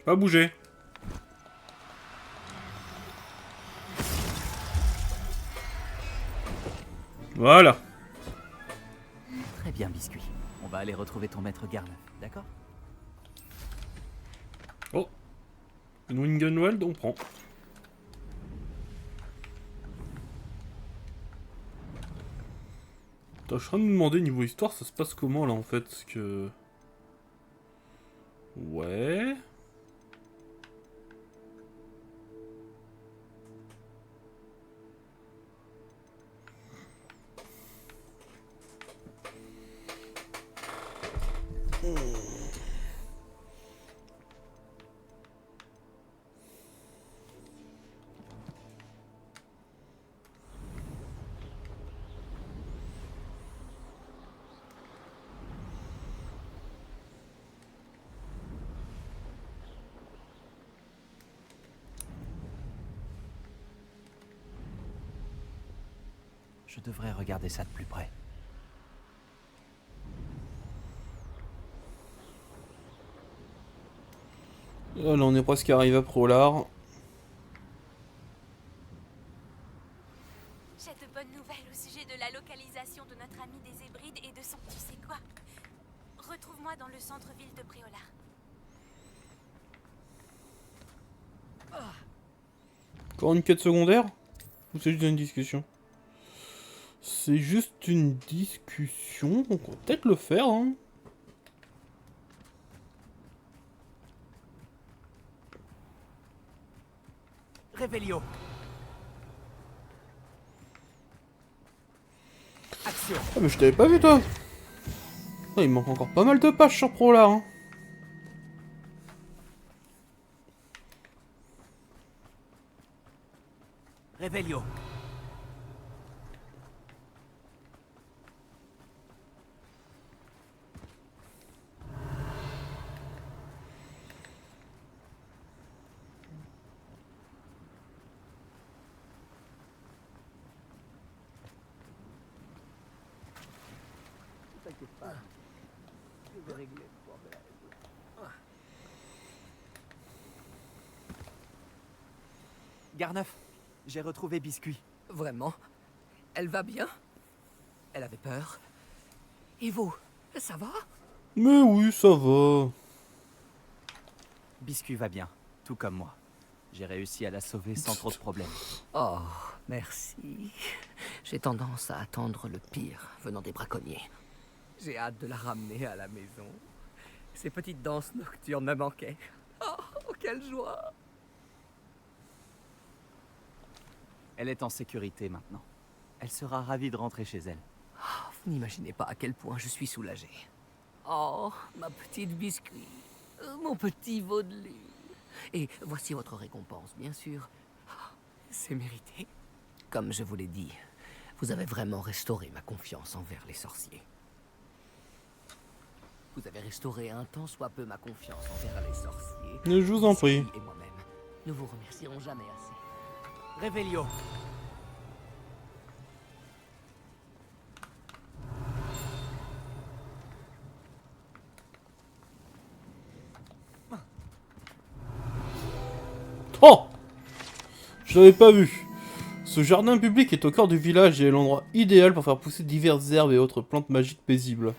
Pas bouger. Voilà. Très bien, Biscuit. On va aller retrouver ton maître Garn, d'accord? Oh. Une Wingenweld, on prend. Attends, je suis en train de me demander niveau histoire, ça se passe comment là en fait, parce que... Ouais... Je devrais regarder ça de plus près. Là, on est presque arrivé à Prolar. J'ai de bonnes nouvelles au sujet de la localisation de notre ami des Hébrides et de son tu sais quoi. Retrouve-moi dans le centre-ville de Priolar. Encore une quête secondaire? Ou c'est juste une discussion? C'est juste une discussion, donc on va peut-être le faire, hein. Révélio. Action. Ah mais je t'avais pas vu toi. Ah, il manque encore pas mal de pages sur Pro là, hein. Révélio. Je vais régler le problème. Garneuf, j'ai retrouvé Biscuit. Vraiment? Elle va bien? Elle avait peur. Et vous, ça va? Mais oui, ça va. Biscuit va bien, tout comme moi. J'ai réussi à la sauver sans trop de problèmes. Oh, merci. J'ai tendance à attendre le pire venant des braconniers. J'ai hâte de la ramener à la maison. Ces petites danses nocturnes me manquaient. Oh, quelle joie! Elle est en sécurité maintenant. Elle sera ravie de rentrer chez elle. Oh, vous n'imaginez pas à quel point je suis soulagé. Oh, ma petite biscuit. Mon petit Vaudelu. Et voici votre récompense, bien sûr. Oh, c'est mérité. Comme je vous l'ai dit, vous avez vraiment restauré ma confiance envers les sorciers. Vous avez restauré un tant soit peu ma confiance envers les sorciers. Je vous en prie. Et moi-même, nous vous remercierons jamais assez. Révélio. Oh! Je l'avais pas vu. Ce jardin public est au cœur du village et est l'endroit idéal pour faire pousser diverses herbes et autres plantes magiques paisibles.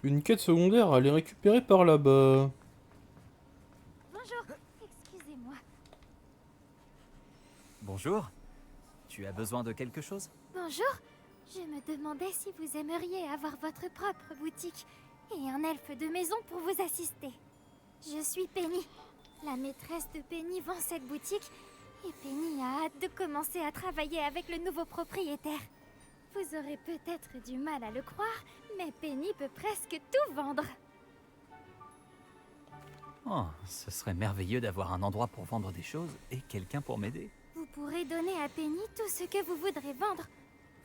Une quête secondaire à aller récupérer par là-bas. Bonjour, excusez-moi. Bonjour. Tu as besoin de quelque chose? Bonjour, je me demandais si vous aimeriez avoir votre propre boutique et un elfe de maison pour vous assister. Je suis Penny. La maîtresse de Penny vend cette boutique et Penny a hâte de commencer à travailler avec le nouveau propriétaire. Vous aurez peut-être du mal à le croire, mais Penny peut presque tout vendre. Oh, ce serait merveilleux d'avoir un endroit pour vendre des choses et quelqu'un pour m'aider. Vous pourrez donner à Penny tout ce que vous voudrez vendre.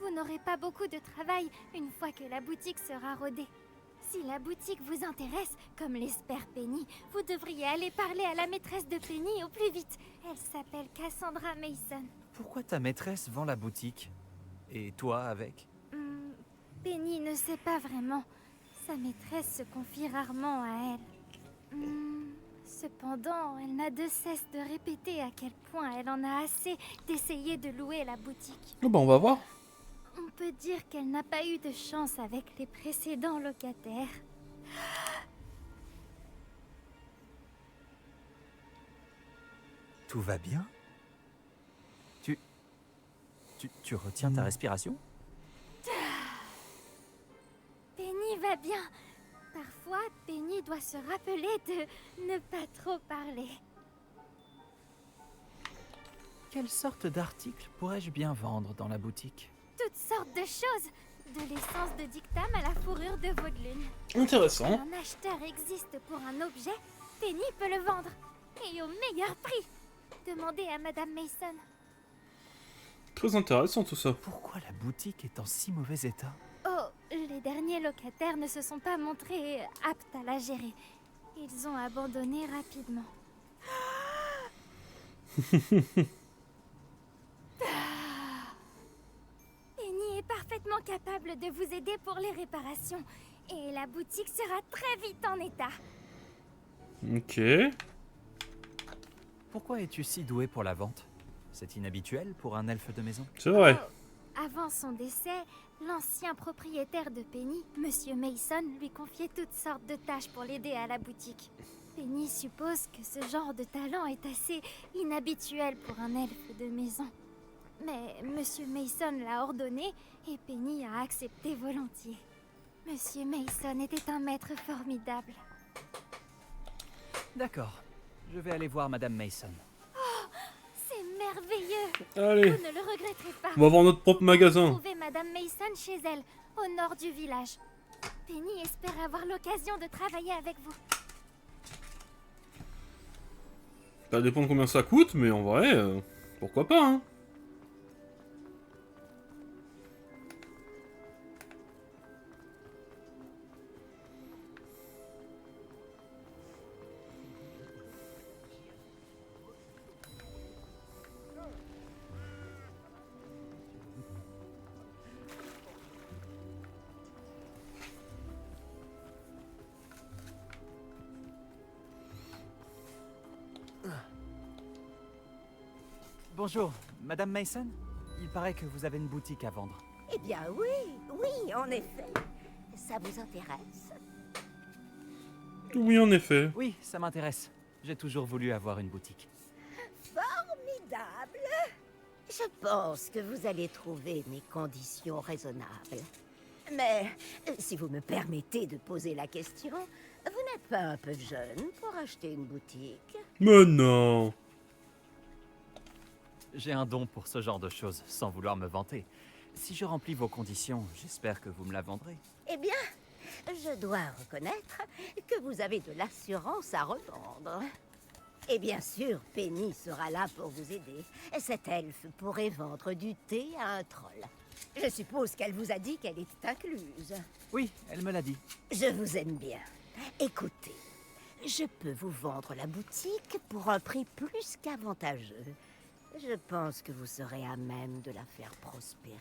Vous n'aurez pas beaucoup de travail une fois que la boutique sera rodée. Si la boutique vous intéresse, comme l'espère Penny, vous devriez aller parler à la maîtresse de Penny au plus vite. Elle s'appelle Cassandra Mason. Pourquoi ta maîtresse vend la boutique? Et toi avec? Penny ne sait pas vraiment. Sa maîtresse se confie rarement à elle. Cependant, elle n'a de cesse de répéter à quel point elle en a assez d'essayer de louer la boutique. Oh bah on va voir. On peut dire qu'elle n'a pas eu de chance avec les précédents locataires. Tout va bien? Tu retiens ta respiration? Penny va bien. Parfois, Penny doit se rappeler de ne pas trop parler. Quelle sorte d'article pourrais-je bien vendre dans la boutique? Toutes sortes de choses. De l'essence de dictame à la fourrure de Vaudelune. Intéressant. Si un acheteur existe pour un objet, Penny peut le vendre. Et au meilleur prix. Demandez à Madame Mason. Très intéressant tout ça. Pourquoi la boutique est en si mauvais état? Oh, les derniers locataires ne se sont pas montrés aptes à la gérer. Ils ont abandonné rapidement. Penny est parfaitement capable de vous aider pour les réparations. Et la boutique sera très vite en état. Ok. Pourquoi es-tu si doué pour la vente? C'est inhabituel pour un elfe de maison. C'est vrai. Avant son décès, l'ancien propriétaire de Penny, Monsieur Mason, lui confiait toutes sortes de tâches pour l'aider à la boutique. Penny suppose que ce genre de talent est assez inhabituel pour un elfe de maison. Mais Monsieur Mason l'a ordonné et Penny a accepté volontiers. Monsieur Mason était un maître formidable. D'accord. Je vais aller voir Madame Mason. Oh, c'est merveilleux. Allez. Vous ne le regretterez pas. On va voir notre propre magasin. Trouvez Madame Mason chez elle, au nord du village. Penny espère avoir l'occasion de travailler avec vous. Ça dépend de combien ça coûte, mais en vrai, pourquoi pas, hein. Bonjour, Madame Mason? Il paraît que vous avez une boutique à vendre. Eh bien oui, en effet. Ça vous intéresse? Oui, en effet. Oui, ça m'intéresse. J'ai toujours voulu avoir une boutique. Formidable. Je pense que vous allez trouver mes conditions raisonnables. Mais si vous me permettez de poser la question, vous n'êtes pas un peu jeune pour acheter une boutique? Mais non. J'ai un don pour ce genre de choses, sans vouloir me vanter. Si je remplis vos conditions, j'espère que vous me la vendrez. Eh bien, je dois reconnaître que vous avez de l'assurance à revendre. Et bien sûr, Penny sera là pour vous aider. Cet elfe pourrait vendre du thé à un troll. Je suppose qu'elle vous a dit qu'elle était incluse. Oui, elle me l'a dit. Je vous aime bien. Écoutez, je peux vous vendre la boutique pour un prix plus qu'avantageux. Je pense que vous serez à même de la faire prospérer.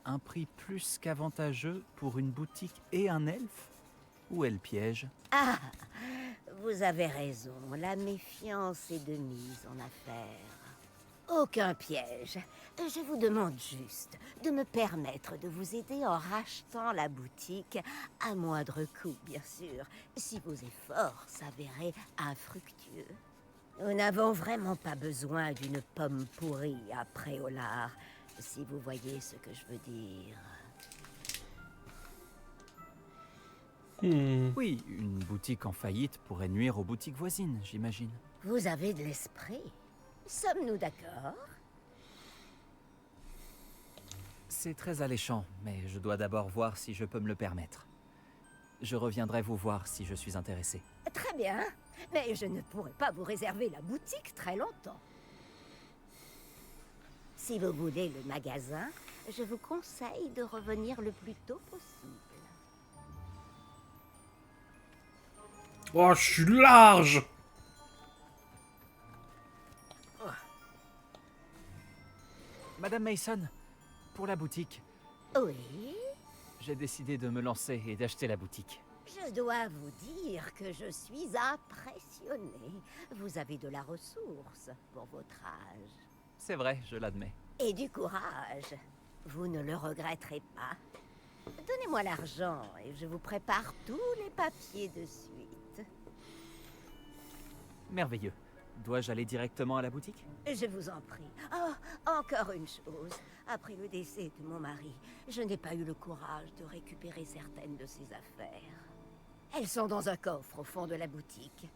Un prix plus qu'avantageux pour une boutique et un elfe? Où est le piège? Ah, vous avez raison. La méfiance est de mise en affaire. Aucun piège. Je vous demande juste de me permettre de vous aider en rachetant la boutique, à moindre coût, bien sûr, si vos efforts s'avéraient infructueux. Nous n'avons vraiment pas besoin d'une pomme pourrie à Préolard, si vous voyez ce que je veux dire. Oui, une boutique en faillite pourrait nuire aux boutiques voisines, j'imagine. Vous avez de l'esprit. Sommes-nous d'accord? C'est très alléchant, mais je dois d'abord voir si je peux me le permettre. Je reviendrai vous voir si je suis intéressé. Très bien, mais je ne pourrai pas vous réserver la boutique très longtemps. Si vous voulez le magasin, je vous conseille de revenir le plus tôt possible. Oh, je suis large! Madame Mason, pour la boutique, Oui, j'ai décidé de me lancer et d'acheter la boutique. je dois vous dire que je suis impressionnée. Vous avez de la ressource pour votre âge. C'est vrai, je l'admets. Et du courage. Vous ne le regretterez pas. Donnez-moi l'argent et je vous prépare tous les papiers de suite. Merveilleux. Dois-je aller directement à la boutique? Je vous en prie. Oh, encore une chose. Après le décès de mon mari, je n'ai pas eu le courage de récupérer certaines de ses affaires. Elles sont dans un coffre au fond de la boutique.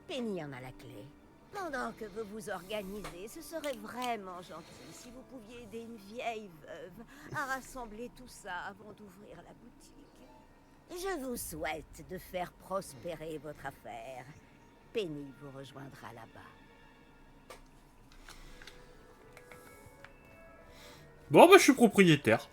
Penny en a la clé. Pendant que vous vous organisez, ce serait vraiment gentil si vous pouviez aider une vieille veuve à rassembler tout ça avant d'ouvrir la boutique. Je vous souhaite de faire prospérer votre affaire. Penny vous rejoindra là-bas. Bon, bah, je suis propriétaire.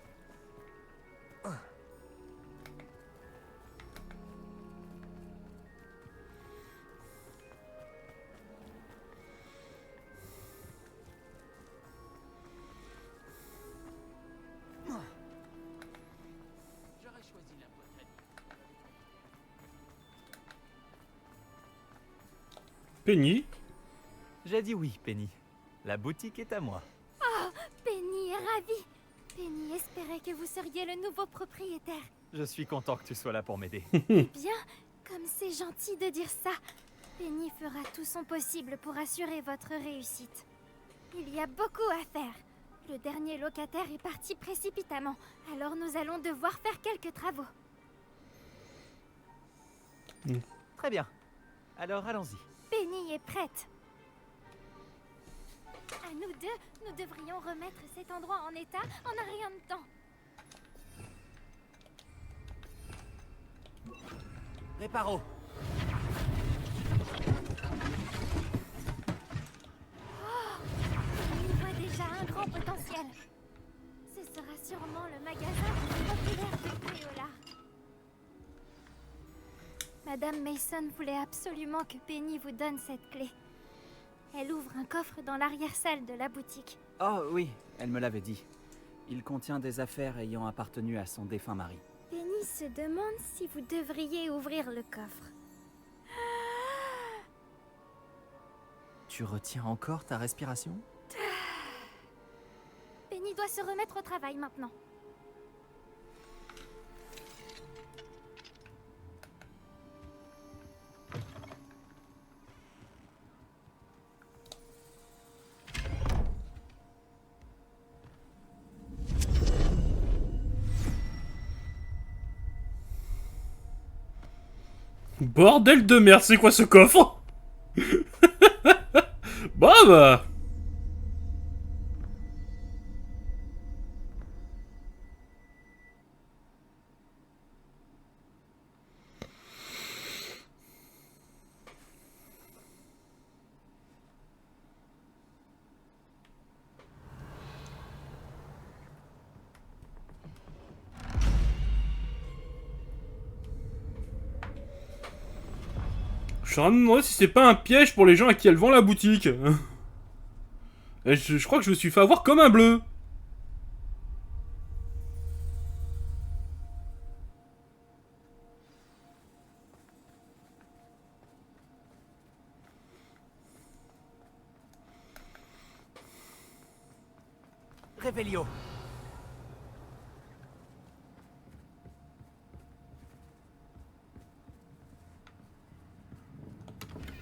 Penny? J'ai dit oui, Penny. La boutique est à moi. Oh, Penny est ravie. Penny espérait que vous seriez le nouveau propriétaire. Je suis content que tu sois là pour m'aider. Bien, comme c'est gentil de dire ça, Penny fera tout son possible pour assurer votre réussite. Il y a beaucoup à faire. Le dernier locataire est parti précipitamment, alors nous allons devoir faire quelques travaux. Très bien. Alors allons-y. Penny est prête. À nous deux, nous devrions remettre cet endroit en état en un rien de temps. Réparo. Oh, Penny voit déjà un grand potentiel. Ce sera sûrement le magasin le plus populaire de Préolard. Madame Mason voulait absolument que Penny vous donne cette clé. Elle ouvre un coffre dans l'arrière-salle de la boutique. Oh oui, elle me l'avait dit. Il contient des affaires ayant appartenu à son défunt mari. Penny se demande si vous devriez ouvrir le coffre. Tu retiens encore ta respiration? Penny doit se remettre au travail maintenant. Bordel de merde, c'est quoi ce coffre? Bah. Je suis en train de me demander si c'est pas un piège pour les gens à qui elle vend la boutique. Et je crois que je me suis fait avoir comme un bleu. Revelio.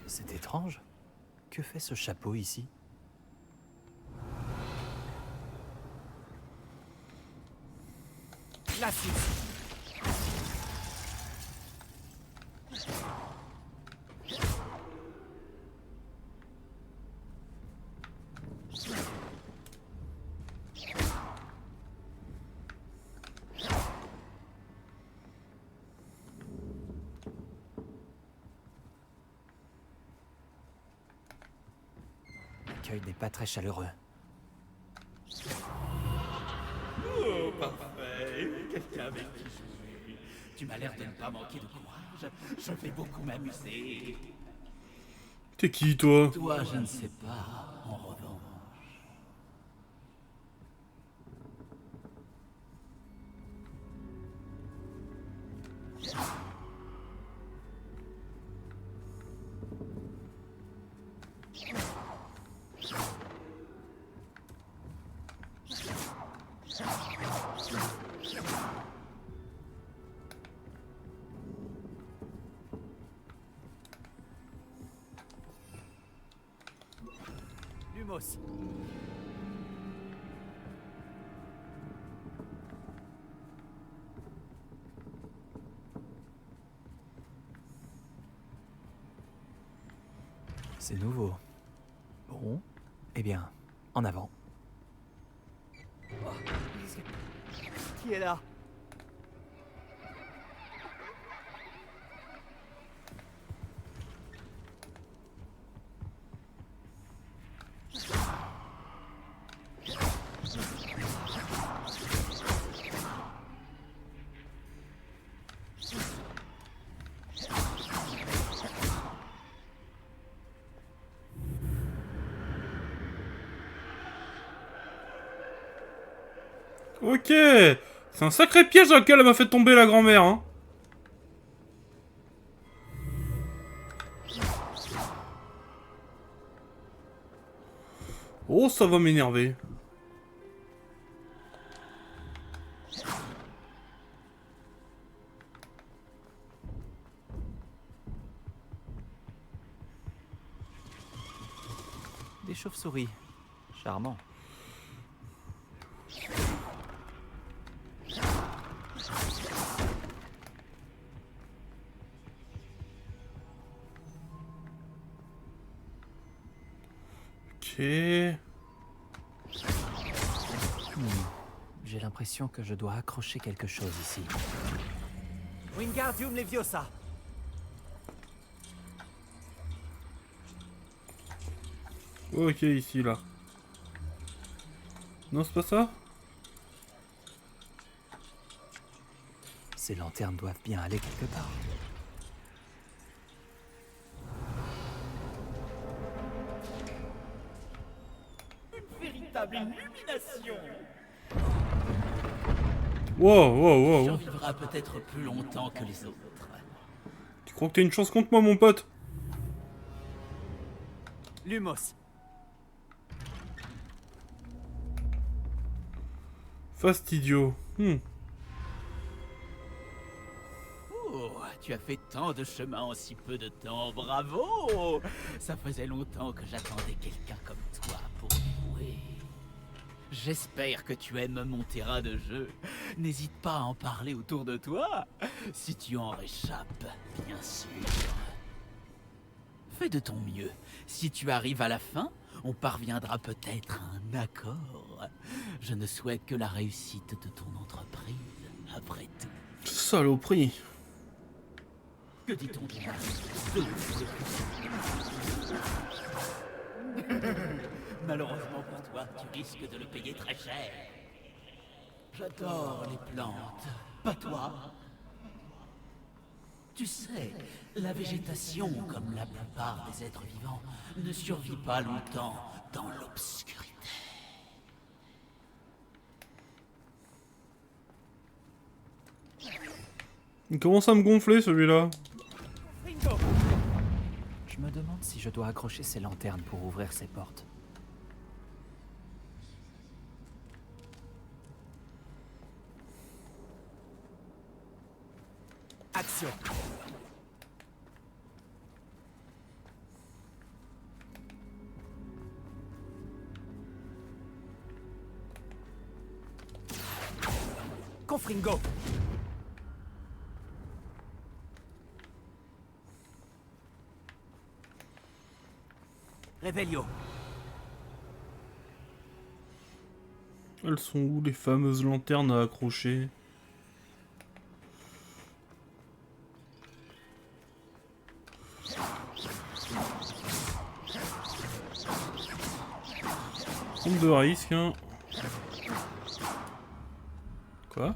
C'est étrange. Que fait ce chapeau ici? La suite. L'accueil n'est pas très chaleureux. Oh, parfait. Quelqu'un avec qui jouer. Tu m'as l'air de ne pas manquer de courage. Je vais beaucoup m'amuser. T'es qui, toi? Toi, je ne sais pas, en revanche. Lumos. C'est nouveau. Bon, eh bien, en avant. Qui est là? Ok, c'est un sacré piège dans lequel elle m'a fait tomber la grand-mère, hein. Oh, ça va m'énerver. Des chauves-souris. Charmant. Ok. J'ai l'impression que je dois accrocher quelque chose ici. Wingardium Leviosa. Ok, ici, là. Non, c'est pas ça? Ces lanternes doivent bien aller quelque part. Une véritable illumination. Wow, wow, wow. J'en vivrai peut-être plus longtemps que les autres. Tu crois que t'as une chance contre moi, mon pote? Lumos. Fastidio. Oh, tu as fait tant de chemin en si peu de temps, bravo! Ça faisait longtemps que j'attendais quelqu'un comme toi pour jouer. J'espère que tu aimes mon terrain de jeu. N'hésite pas à en parler autour de toi, si tu en réchappes, bien sûr. Fais de ton mieux. Si tu arrives à la fin, on parviendra peut-être à un accord. Je ne souhaite que la réussite de ton entreprise, après tout. Saloperie. Que dit-on de Malheureusement pour toi, tu risques de le payer très cher. J'adore les plantes, pas toi. Tu sais, la végétation, comme la plupart des êtres vivants, ne survit pas longtemps dans l'obscurité. Il commence à me gonfler, celui-là. Je me demande si je dois accrocher ces lanternes pour ouvrir ces portes. Action. Confringo. Revelio. Elles sont où les fameuses lanternes à accrocher? Prendre de risque, hein. Quoi?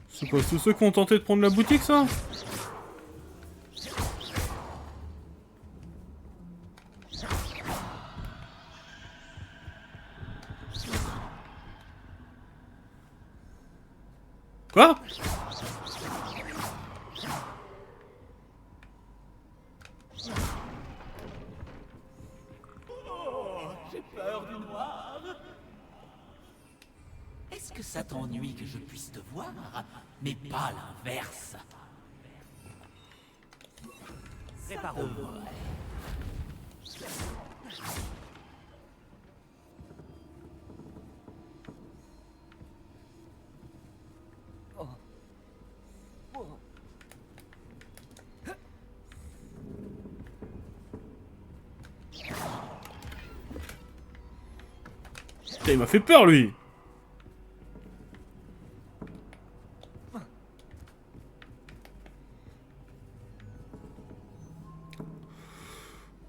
C'est pas tous ceux qui ont tenté de prendre la boutique, ça? Quoi? J'ai peur du noir. Est-ce que ça t'ennuie que je puisse te voir, mais pas l'inverse? Réparons. Putain, il m'a fait peur, lui.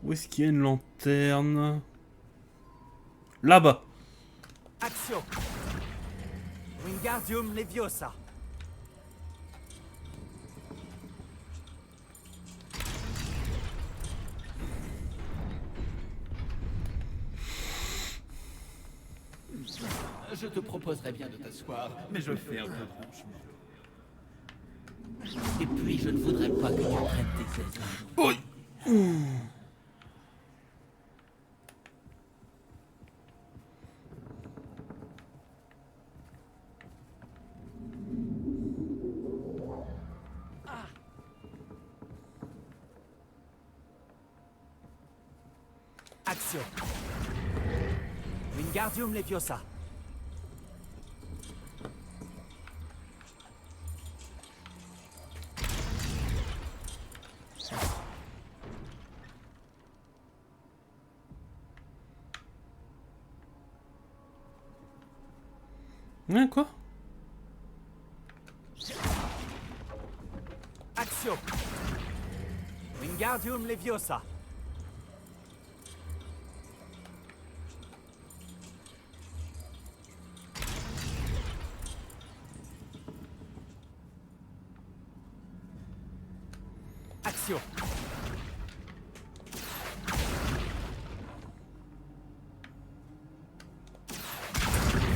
Où est-ce qu'il y a une lanterne? Là-bas. Action. Wingardium Leviosa. Je te proposerais bien de t'asseoir, mais je fais un peu franchement. Et puis, je ne voudrais pas que tu prennes tes aises. Oui. Action. Wingardium Leviosa. Hein, quoi? Action. Wingardium Leviosa. Action.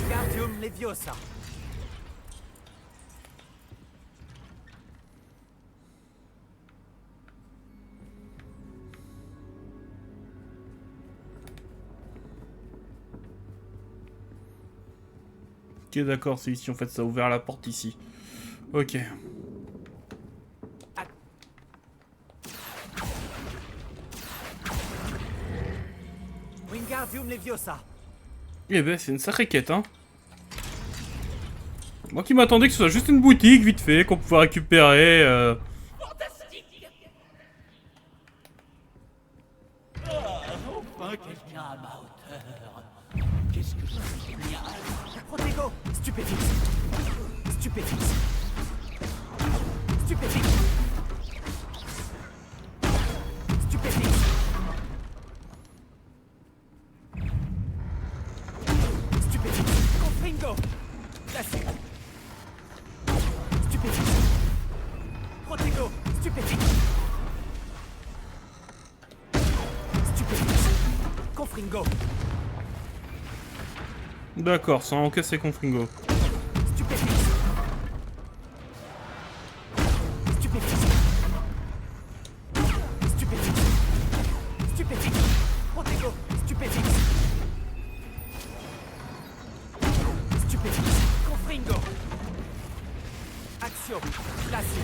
Wingardium Leviosa. Ok, d'accord, c'est ici en fait, ça a ouvert la porte ici. Ok. Wingardium Leviosa. Eh ben, c'est une sacrée quête, hein. Moi qui m'attendais que ce soit juste une boutique, vite fait, qu'on pouvait récupérer. Fantastique! Enfin, quelqu'un à ma hauteur. Qu'est-ce que c'est génial! Protego. Stupéfixe. Stupéfixe. Stupéfixe. Stupéfixe. Stupéfixe. Confringo. Classique. Stupéfixe. Protego. Stupéfixe. Stupéfixe. Confringo. D'accord, sans encaisser Confringo. Stupéfixe. Stupéfixe. Stupéfixe. Stupéfixe. Protego. Stupéfixe. Axio, classique.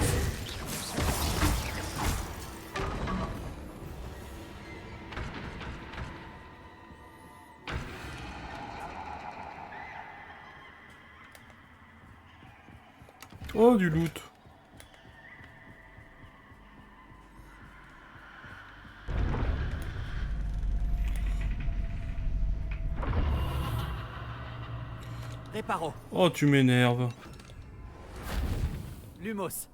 Oh, du loot. Réparo. Oh, tu m'énerves. Lumos.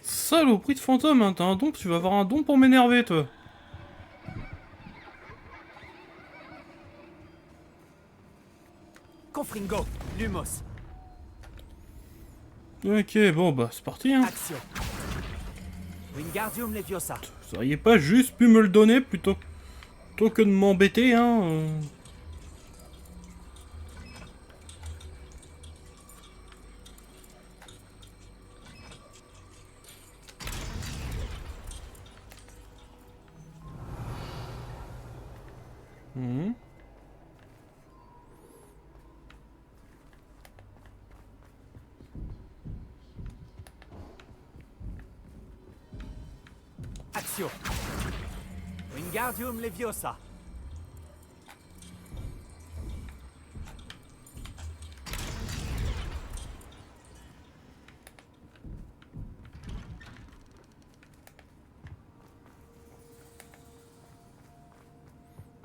Saloperie de fantôme, hein. T'as un don, tu vas avoir un don pour m'énerver, toi. Confringo. Lumos. Ok, bon, bah, c'est parti, hein. Axio. Wingardium Leviosa. Vous auriez pas juste pu me le donner plutôt que de m'embêter, hein. Axio. Wingardium Leviosa.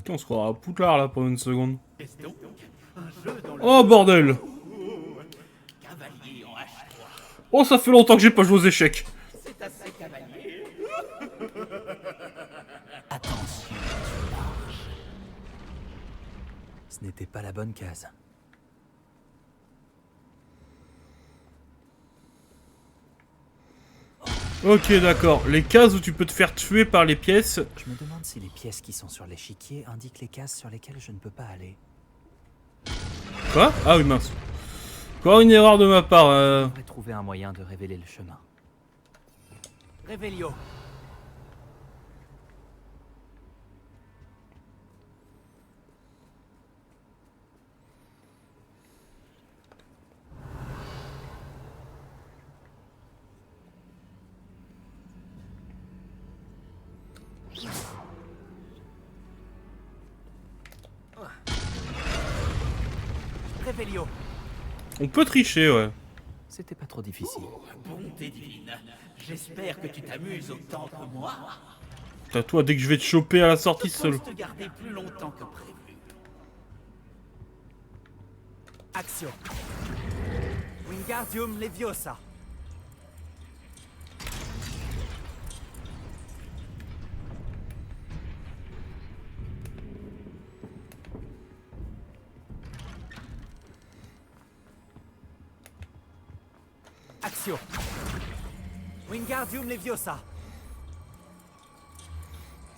On se croira à Poudlard là pour une seconde. Oh bordel! Oh, ça fait longtemps que j'ai pas joué aux échecs. C'est assez cavalier. Attention, ce n'était pas la bonne case. Ok, d'accord. Les cases où tu peux te faire tuer par les pièces. Je me demande si les pièces qui sont sur l'échiquier indiquent les cases sur lesquelles je ne peux pas aller. Quoi? Ah oui, mince. Encore une erreur de ma part. On pourrait trouver un moyen de révéler le chemin. Revelio. Revelio. On peut tricher, ouais. C'était pas trop difficile. Bonté divine. J'espère que tu t'amuses autant que moi. T'as toi, dès que je vais te choper à la sortie seul. Te garder plus longtemps que prévu. Axio. Wingardium Leviosa. Axio. Wingardium Leviosa.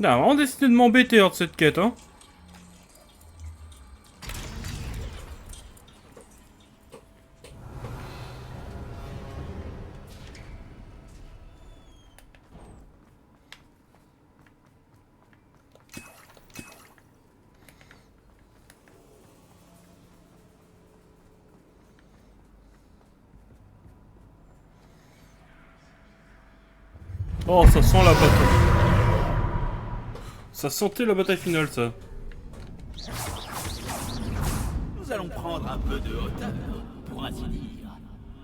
T'as vraiment décidé de m'embêter hors de cette quête, hein. Oh, ça sent la bataille. Ça sentait la bataille finale, ça. Nous allons prendre un peu de hauteur, pour ainsi dire.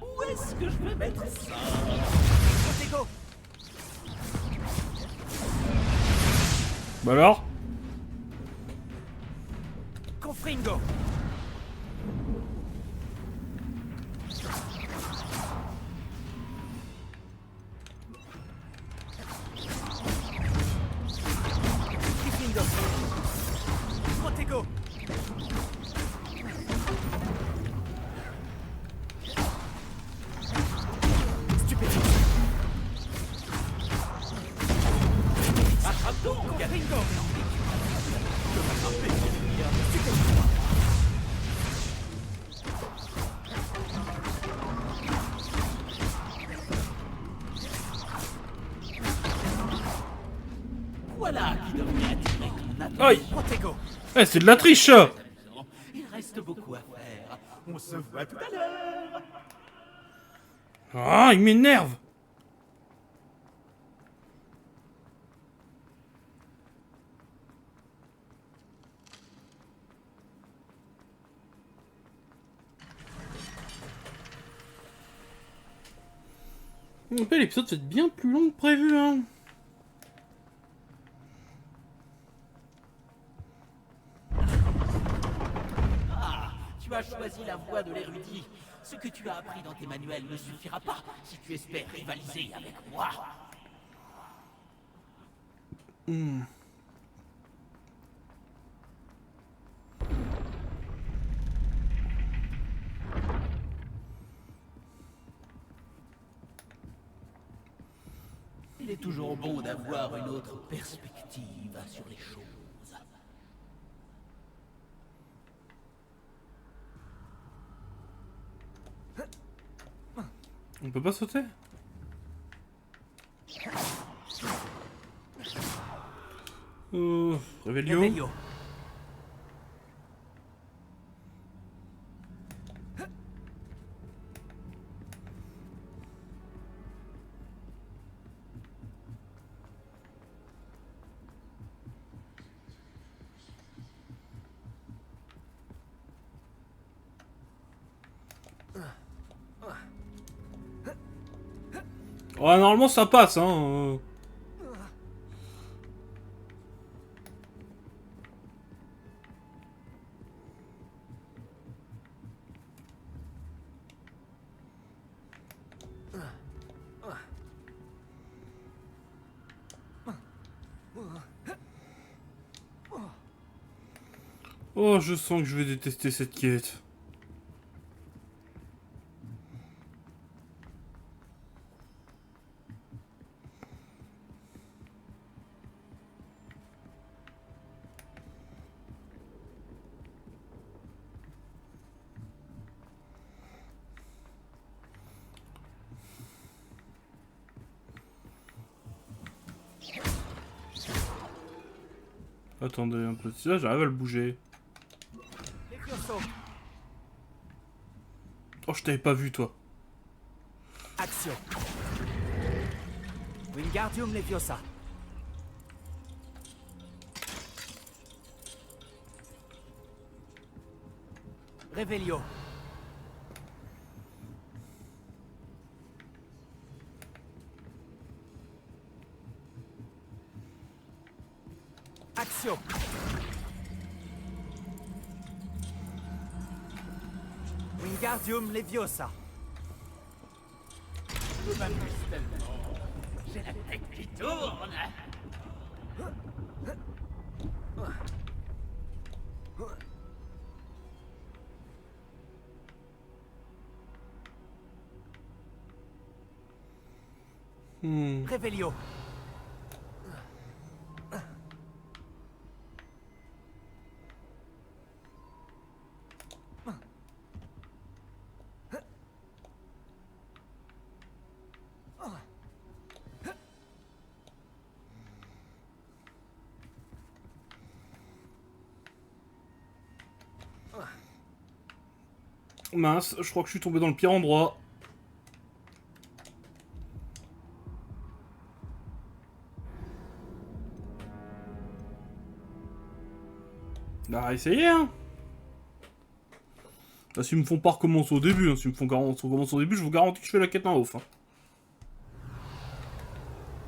Où est-ce que je vais mettre ça? Protego. Bah alors? Confringo. Protego. Stupéfiant. donc, Gringo. Voilà qui devrait attirer ton attention. Aïe. Protego. Eh, c'est de la triche. Il reste beaucoup à faire. On se voit tout à l'heure. Ah, il m'énerve. L'épisode va être bien plus long que prévu, hein. Ah, tu as choisi la voie de l'érudit. Ce que tu as appris dans tes manuels ne suffira pas si tu espères rivaliser avec moi. Il est toujours bon d'avoir une autre perspective sur les choses. On peut pas sauter? Réveillon. Ouais, normalement ça passe, hein. Oh, je sens que je vais détester cette quête. Attendez un peu, si là j'arrive à le bouger. Oh, je t'avais pas vu, toi. Action. Wingardium Leviosa. Revelio. Action. Wingardium Leviosa. Je m'amuse tellement. J'ai la tête qui tourne. Revelio. Mince, je crois que je suis tombé dans le pire endroit. Bah, essayez, hein. Là, s'ils me font pas recommencer au début, hein. S'ils me font recommencer au début, je vous garantis que je fais la quête en off, hein.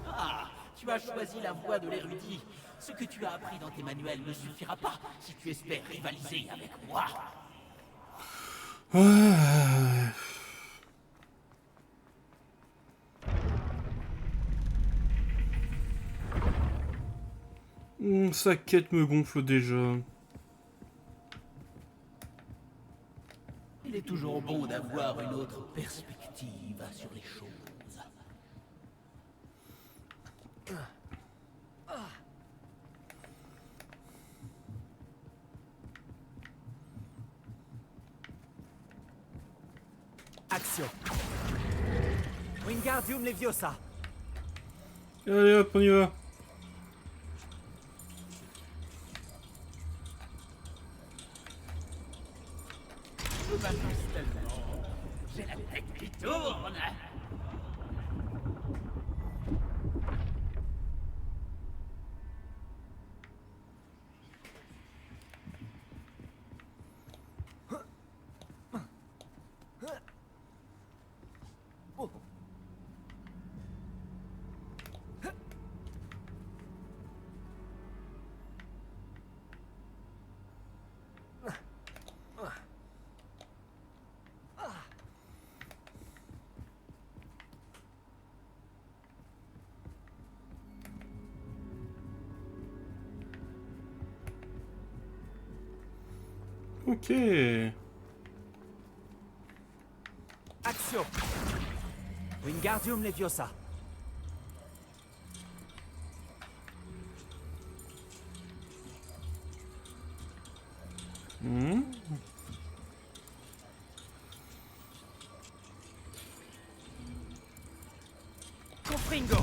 Ah, tu as choisi la voie de l'érudit. Ce que tu as appris dans tes manuels ne suffira pas si tu espères rivaliser avec moi. Ouais. Sa quête me gonfle déjà. Il est toujours bon d'avoir une autre perspective sur les choses. Action. Wingardium Leviosa. Allez hop, on y va. J'ai la tête qui tourne. Ok. Action. Wingardium Leviosa. Confringo.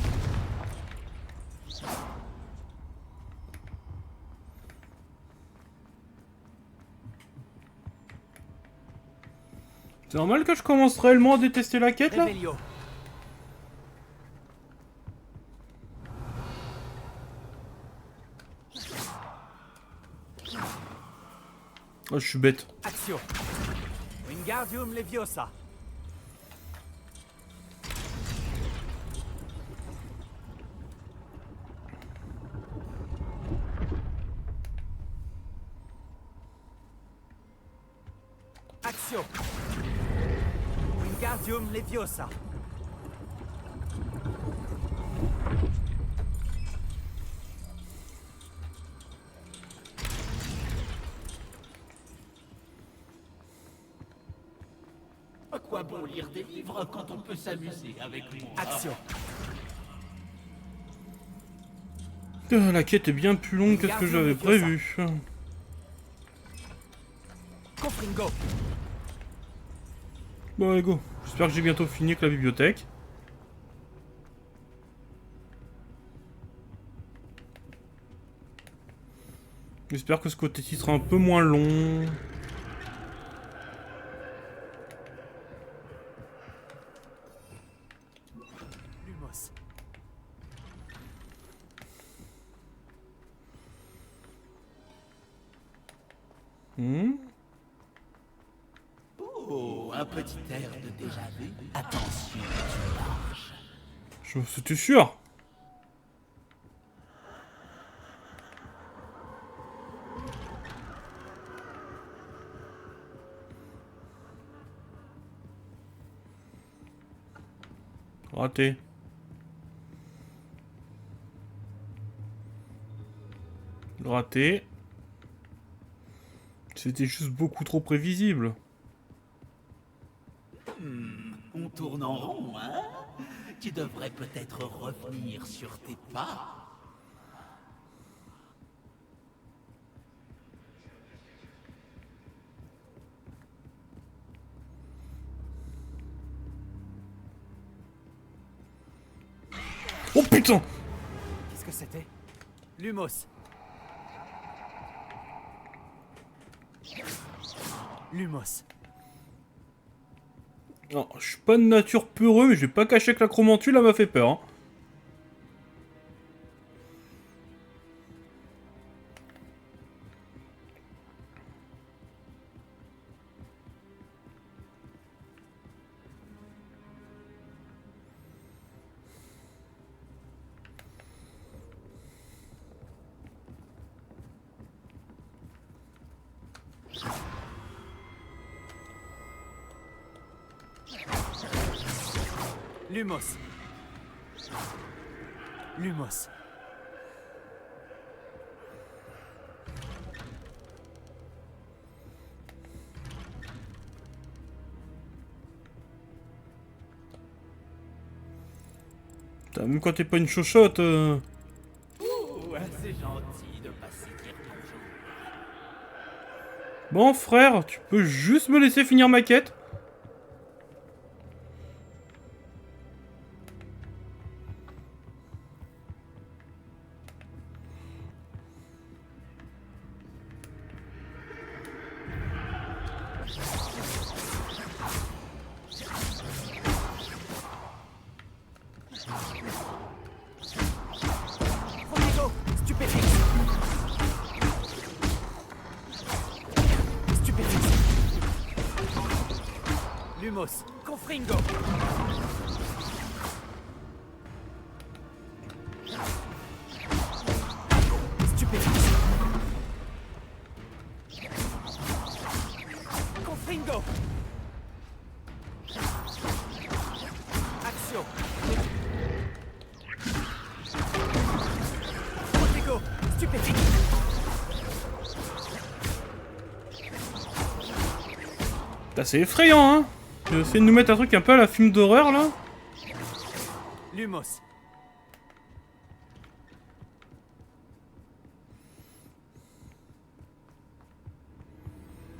C'est normal que je commence réellement à détester la quête là? Revelio. Oh, je suis bête. Action. Wingardium Leviosa. Action. Wingardium Leviosa. À quoi bon lire des livres quand on peut s'amuser avec moi? Action. La quête est bien plus longue que ce que j'avais prévu. Confringo. Bon allez go. J'espère que j'ai bientôt fini avec la bibliothèque. J'espère que ce côté-ci sera un peu moins long. Lumos. Oh, un petit air de déjà vu. Attention, tu marches. C'était sûr. Raté. Raté. C'était juste beaucoup trop prévisible. On tourne en rond, hein? Tu devrais peut-être revenir sur tes pas. Oh putain! Qu'est-ce que c'était? Lumos. Lumos. Non, je suis pas de nature peureux, mais je vais pas cacher que la chromantule, elle m'a fait peur. Hein. Lumos. Lumos. Même quand t'es pas une chochotte. Ouh, c'est gentil de passer dire bonjour. Bon frère, tu peux juste me laisser finir ma quête? Lumos, Confringo. Stupéfixe. Confringo. Axio. Protego. Stupéfixe. C'est effrayant, hein. Essayer de nous mettre un truc un peu à la film d'horreur, là. Lumos.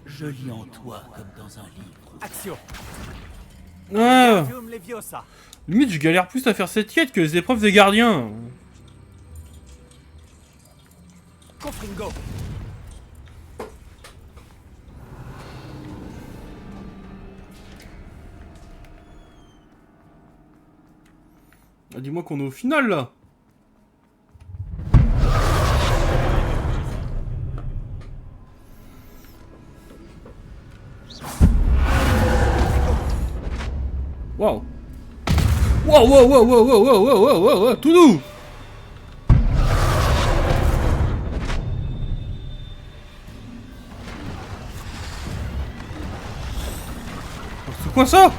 Je lis en toi comme dans un livre. Axio. Ah. Gardium Leviosa. Limite, je galère plus à faire cette quête que les épreuves des gardiens. Confringo. Ah, dis-moi qu'on est au final, là. Waouh. Waouh, waouh, waouh, waouh, waouh, waouh, waouh, waouh, waouh, tout doux. C'est quoi ça?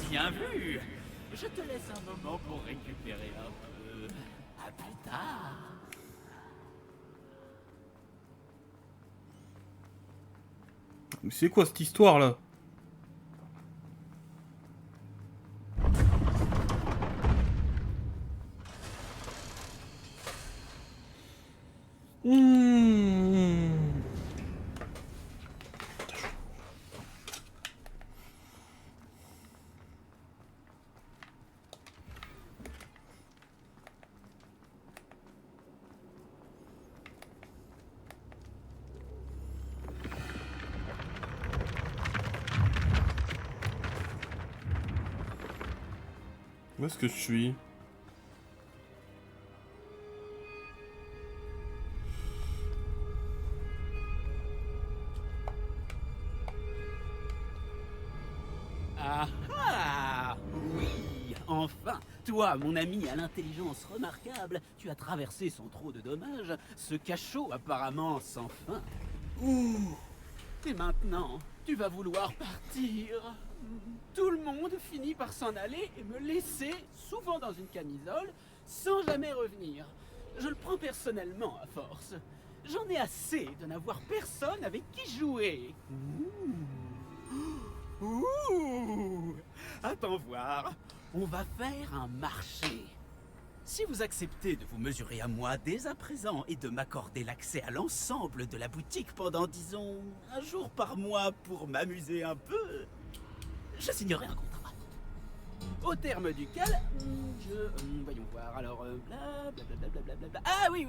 Bien vu. Je te laisse un moment pour récupérer un peu. À plus tard. Mais c'est quoi cette histoire là? Où est-ce que je suis? Ah oui, enfin. Toi, mon ami à l'intelligence remarquable, tu as traversé sans trop de dommages ce cachot apparemment sans fin. Et maintenant, tu vas vouloir partir. Tout le monde finit par s'en aller et me laisser, souvent dans une camisole, sans jamais revenir. Je le prends personnellement à force. J'en ai assez de n'avoir personne avec qui jouer. Ouh. Attends voir. On va faire un marché. Si vous acceptez de vous mesurer à moi dès à présent et de m'accorder l'accès à l'ensemble de la boutique pendant, disons, un jour par mois pour m'amuser un peu, je signerai un contrat. Au terme duquel, voyons voir, alors, blablabla. Ah oui.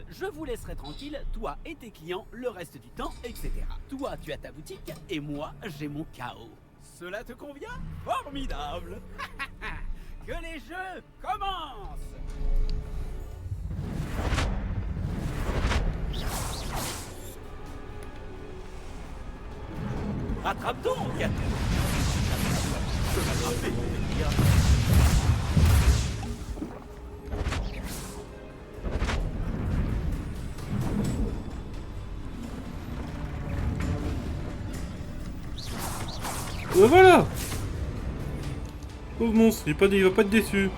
Je vous laisserai tranquille, toi et tes clients, le reste du temps, etc. Toi, tu as ta boutique, et moi, j'ai mon chaos. Cela te convient? Formidable. Que les jeux commencent! Attrape donc! Je peux m'attraper, je veux dire. Voilà! Pauvre monstre, il va pas être déçu.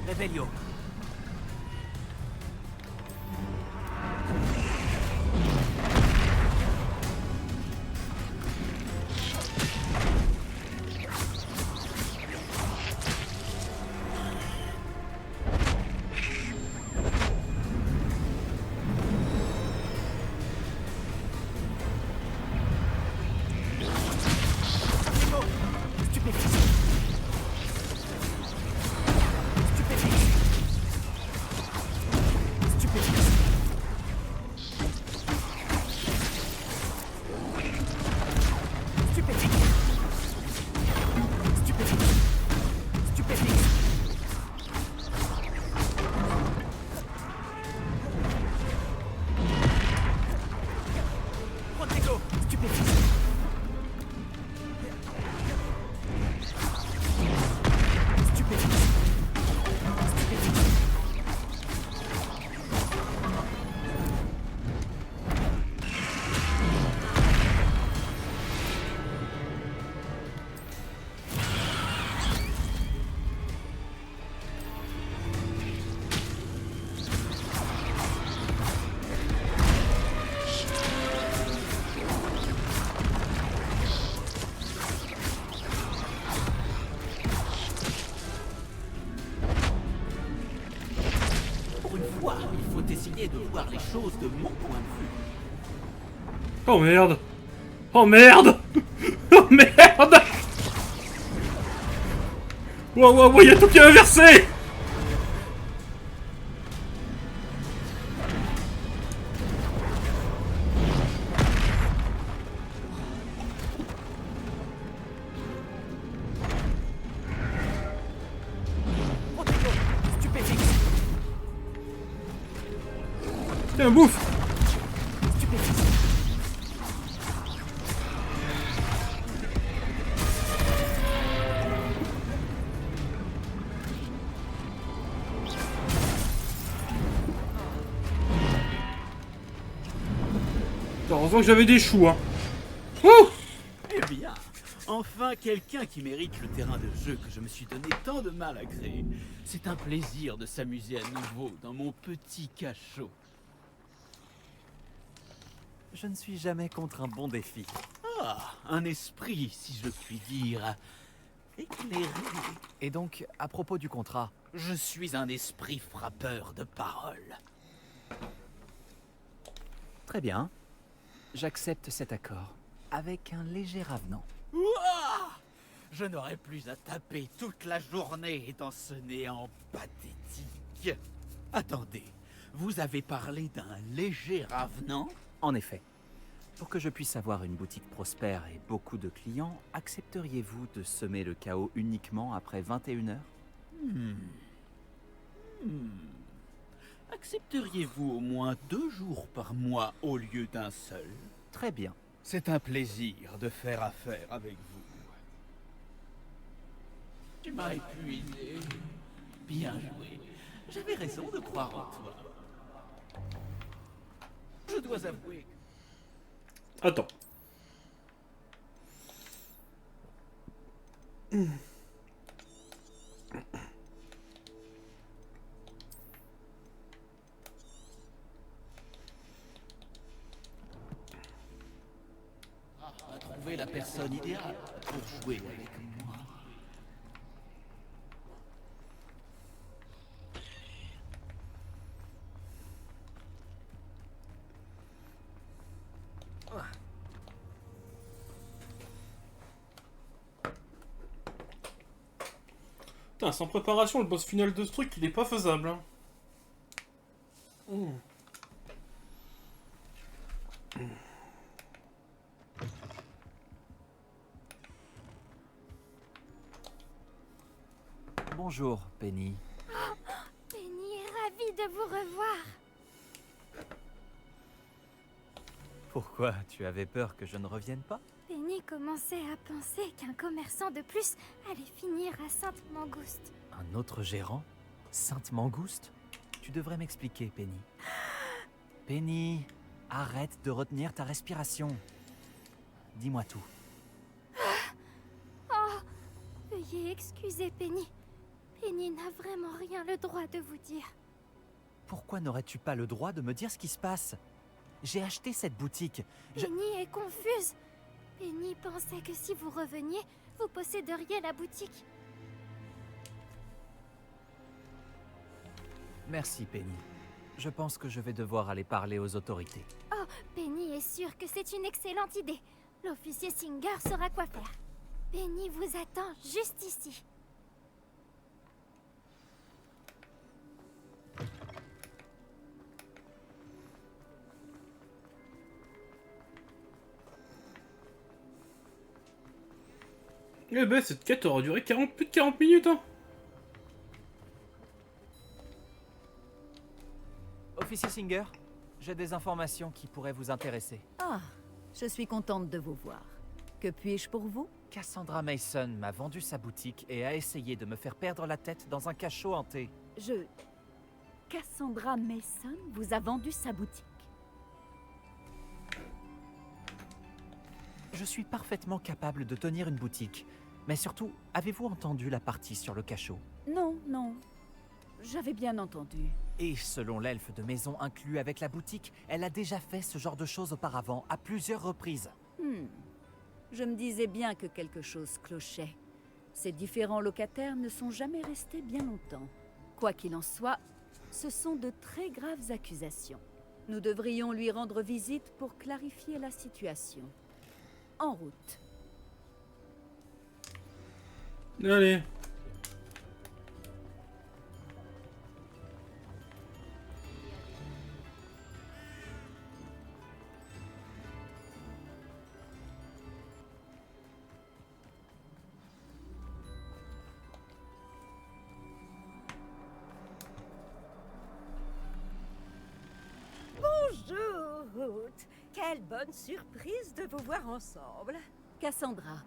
Revelio. essayez de voir les choses de mon point de vue. Oh merde! Oh merde! Oh merde! Wow, wow, wow, y'a tout qui est inversé! Tiens, bouffe! Heureusement que j'avais des choux, hein. Ouh! Eh bien, enfin quelqu'un qui mérite le terrain de jeu que je me suis donné tant de mal à créer. C'est un plaisir de s'amuser à nouveau dans mon petit cachot. Je ne suis jamais contre un bon défi. Ah, un esprit, si je puis dire, éclairé. Et donc, à propos du contrat, Je suis un esprit frappeur de paroles. très bien. J'accepte cet accord, avec un léger avenant. Ouah! Je n'aurai plus à taper toute la journée dans ce néant pathétique. Attendez, vous avez parlé d'un léger avenant? En effet, pour que je puisse avoir une boutique prospère et beaucoup de clients, accepteriez-vous de semer le chaos uniquement après 21 heures? Accepteriez-vous au moins 2 jours par mois au lieu d'un seul? Très bien. C'est un plaisir de faire affaire avec vous. Tu m'as épuisé. Bien joué. J'avais raison de croire en toi. Je dois avouer. Attends. À trouver la personne idéale pour jouer avec moi. Putain, sans préparation, le boss final de ce truc, il est pas faisable. Hein. Bonjour, Penny. Penny est ravie de vous revoir. Pourquoi? Tu avais peur que je ne revienne pas? Penny commençait à penser qu'un commerçant de plus allait finir à Sainte-Mangouste. Un autre gérant? Sainte-Mangouste? Tu devrais m'expliquer, Penny. Penny, arrête de retenir ta respiration. Dis-moi tout. Oh, veuillez excuser Penny. Penny n'a vraiment rien le droit de vous dire. Pourquoi n'aurais-tu pas le droit de me dire ce qui se passe? J'ai acheté cette boutique. Penny est confuse. Penny pensait que si vous reveniez, vous posséderiez la boutique. Merci, Penny. Je pense que je vais devoir aller parler aux autorités. Oh, Penny est sûre que c'est une excellente idée. L'officier Singer saura quoi faire. Penny vous attend juste ici. Eh ben, cette quête aura duré plus de 40 minutes, hein. Officier Singer, j'ai des informations qui pourraient vous intéresser. Ah, je suis contente de vous voir. Que puis-je pour vous? Cassandra Mason m'a vendu sa boutique et a essayé de me faire perdre la tête dans un cachot hanté. Cassandra Mason vous a vendu sa boutique? Je suis parfaitement capable de tenir une boutique. Mais surtout, avez-vous entendu la partie sur le cachot? Non, non. J'avais bien entendu. Et selon l'elfe de maison inclus avec la boutique, elle a déjà fait ce genre de choses auparavant, à plusieurs reprises. Je me disais bien que quelque chose clochait. Ces différents locataires ne sont jamais restés bien longtemps. Quoi qu'il en soit, Ce sont de très graves accusations. Nous devrions lui rendre visite pour clarifier la situation. En route. Allez. Bonjour, Ruth. Quelle bonne surprise de vous voir ensemble. Cassandra,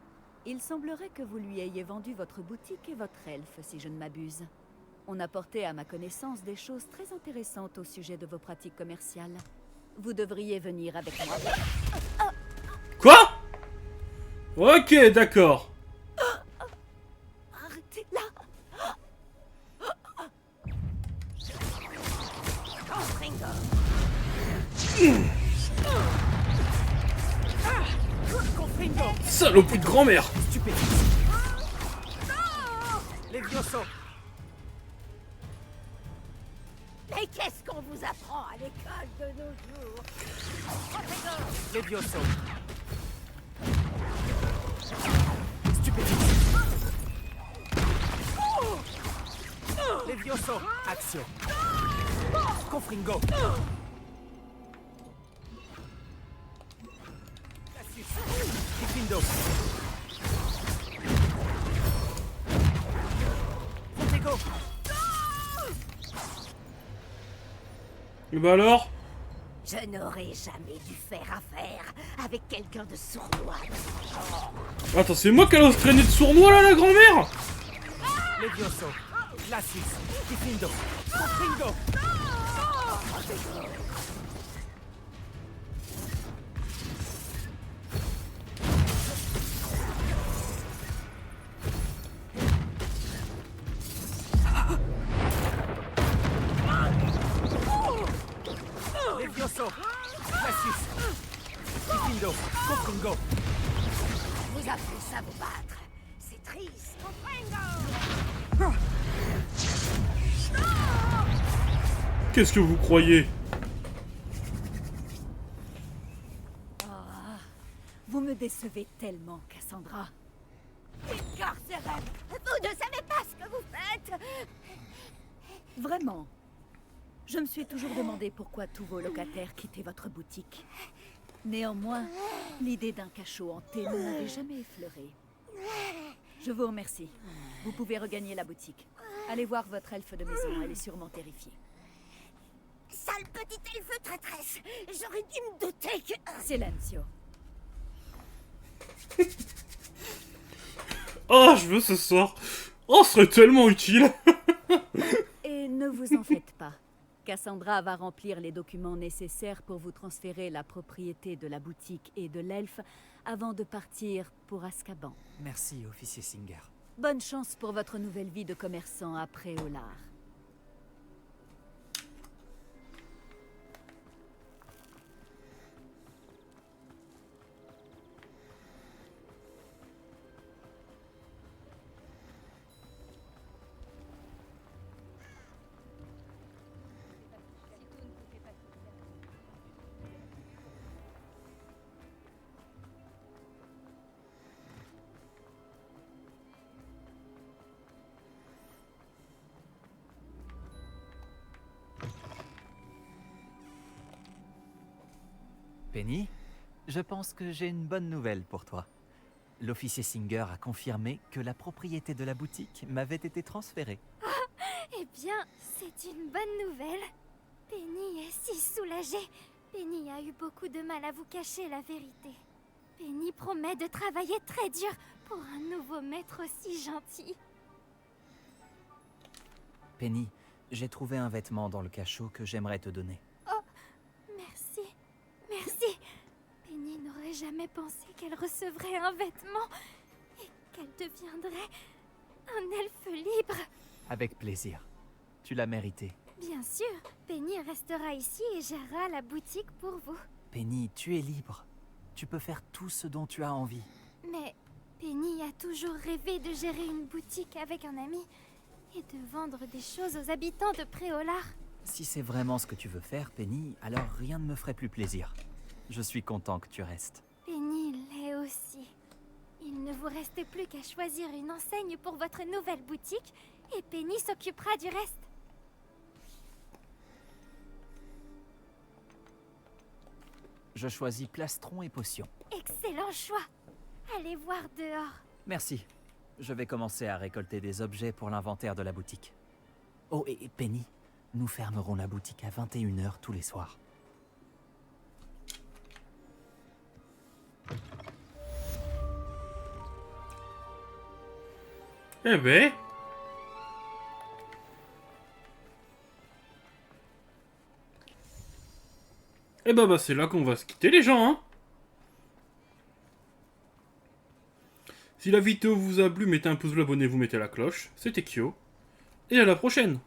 il semblerait que vous lui ayez vendu votre boutique et votre elfe, si je ne m'abuse. On a porté à ma connaissance des choses très intéressantes au sujet de vos pratiques commerciales. Vous devriez venir avec moi. Quoi? Ok, d'accord. Arrêtez là. Saloperie de grand-mère. Levioso. Mais qu'est-ce qu'on vous apprend à l'école de nos jours? Levioso. Stupéfixe. Levioso. Action. Confringo. Diffindo. Fontego. Et bah alors? Je n'aurais jamais dû faire affaire avec quelqu'un de sournois. Attends, c'est moi qui allais se traîner de sournois là, la grand-mère? Levioso. Glacis. Diffindo. Confringo. Levioso. Glacis. Diffindo. Confringo. Vous appelez ça vous battre? C'est triste. Qu'est-ce que vous croyez? Vous me décevez tellement, Cassandra. Carcérem, vous ne savez pas ce que vous faites. Vraiment. Je me suis toujours demandé pourquoi tous vos locataires quittaient votre boutique. Néanmoins, l'idée d'un cachot hanté ne m'avait jamais effleuré. Je vous remercie. Vous pouvez regagner la boutique. Allez voir votre elfe de maison, elle est sûrement terrifiée. Sale petite elfe traîtresse. J'aurais dû me douter que... Silencio. Oh, je veux ce sort. Oh, ce serait tellement utile. Et ne vous en faites pas. Cassandra va remplir les documents nécessaires pour vous transférer la propriété de la boutique et de l'elfe avant de partir pour Azkaban. Merci, officier Singer. Bonne chance pour votre nouvelle vie de commerçant à Préolard. Penny, je pense que j'ai une bonne nouvelle pour toi. L'officier Singer a confirmé que la propriété de la boutique m'avait été transférée. Eh bien, c'est une bonne nouvelle. Penny est si soulagée. Penny a eu beaucoup de mal à vous cacher la vérité. Penny promet de travailler très dur pour un nouveau maître aussi gentil. Penny, j'ai trouvé un vêtement dans le cachot que j'aimerais te donner. Oh, merci. Merci. Penny n'aurait jamais pensé qu'elle recevrait un vêtement et qu'elle deviendrait un elfe libre. Avec plaisir. Tu l'as mérité. Bien sûr, Penny restera ici et gérera la boutique pour vous. Penny, tu es libre. Tu peux faire tout ce dont tu as envie. Mais Penny a toujours rêvé de gérer une boutique avec un ami et de vendre des choses aux habitants de Préolard. Si c'est vraiment ce que tu veux faire, Penny, alors rien ne me ferait plus plaisir. Je suis content que tu restes. Penny l'est aussi. Il ne vous reste plus qu'à choisir une enseigne pour votre nouvelle boutique et Penny s'occupera du reste. Je choisis plastron et potion. Excellent choix. Allez voir dehors. Merci. Je vais commencer à récolter des objets pour l'inventaire de la boutique. Oh, et Penny, nous fermerons la boutique à 21 h tous les soirs. Eh ben... Eh ben, c'est là qu'on va se quitter les gens, hein. Si la vidéo vous a plu, mettez un pouce bleu, abonnez-vous, mettez la cloche. C'était Kyo. Et à la prochaine.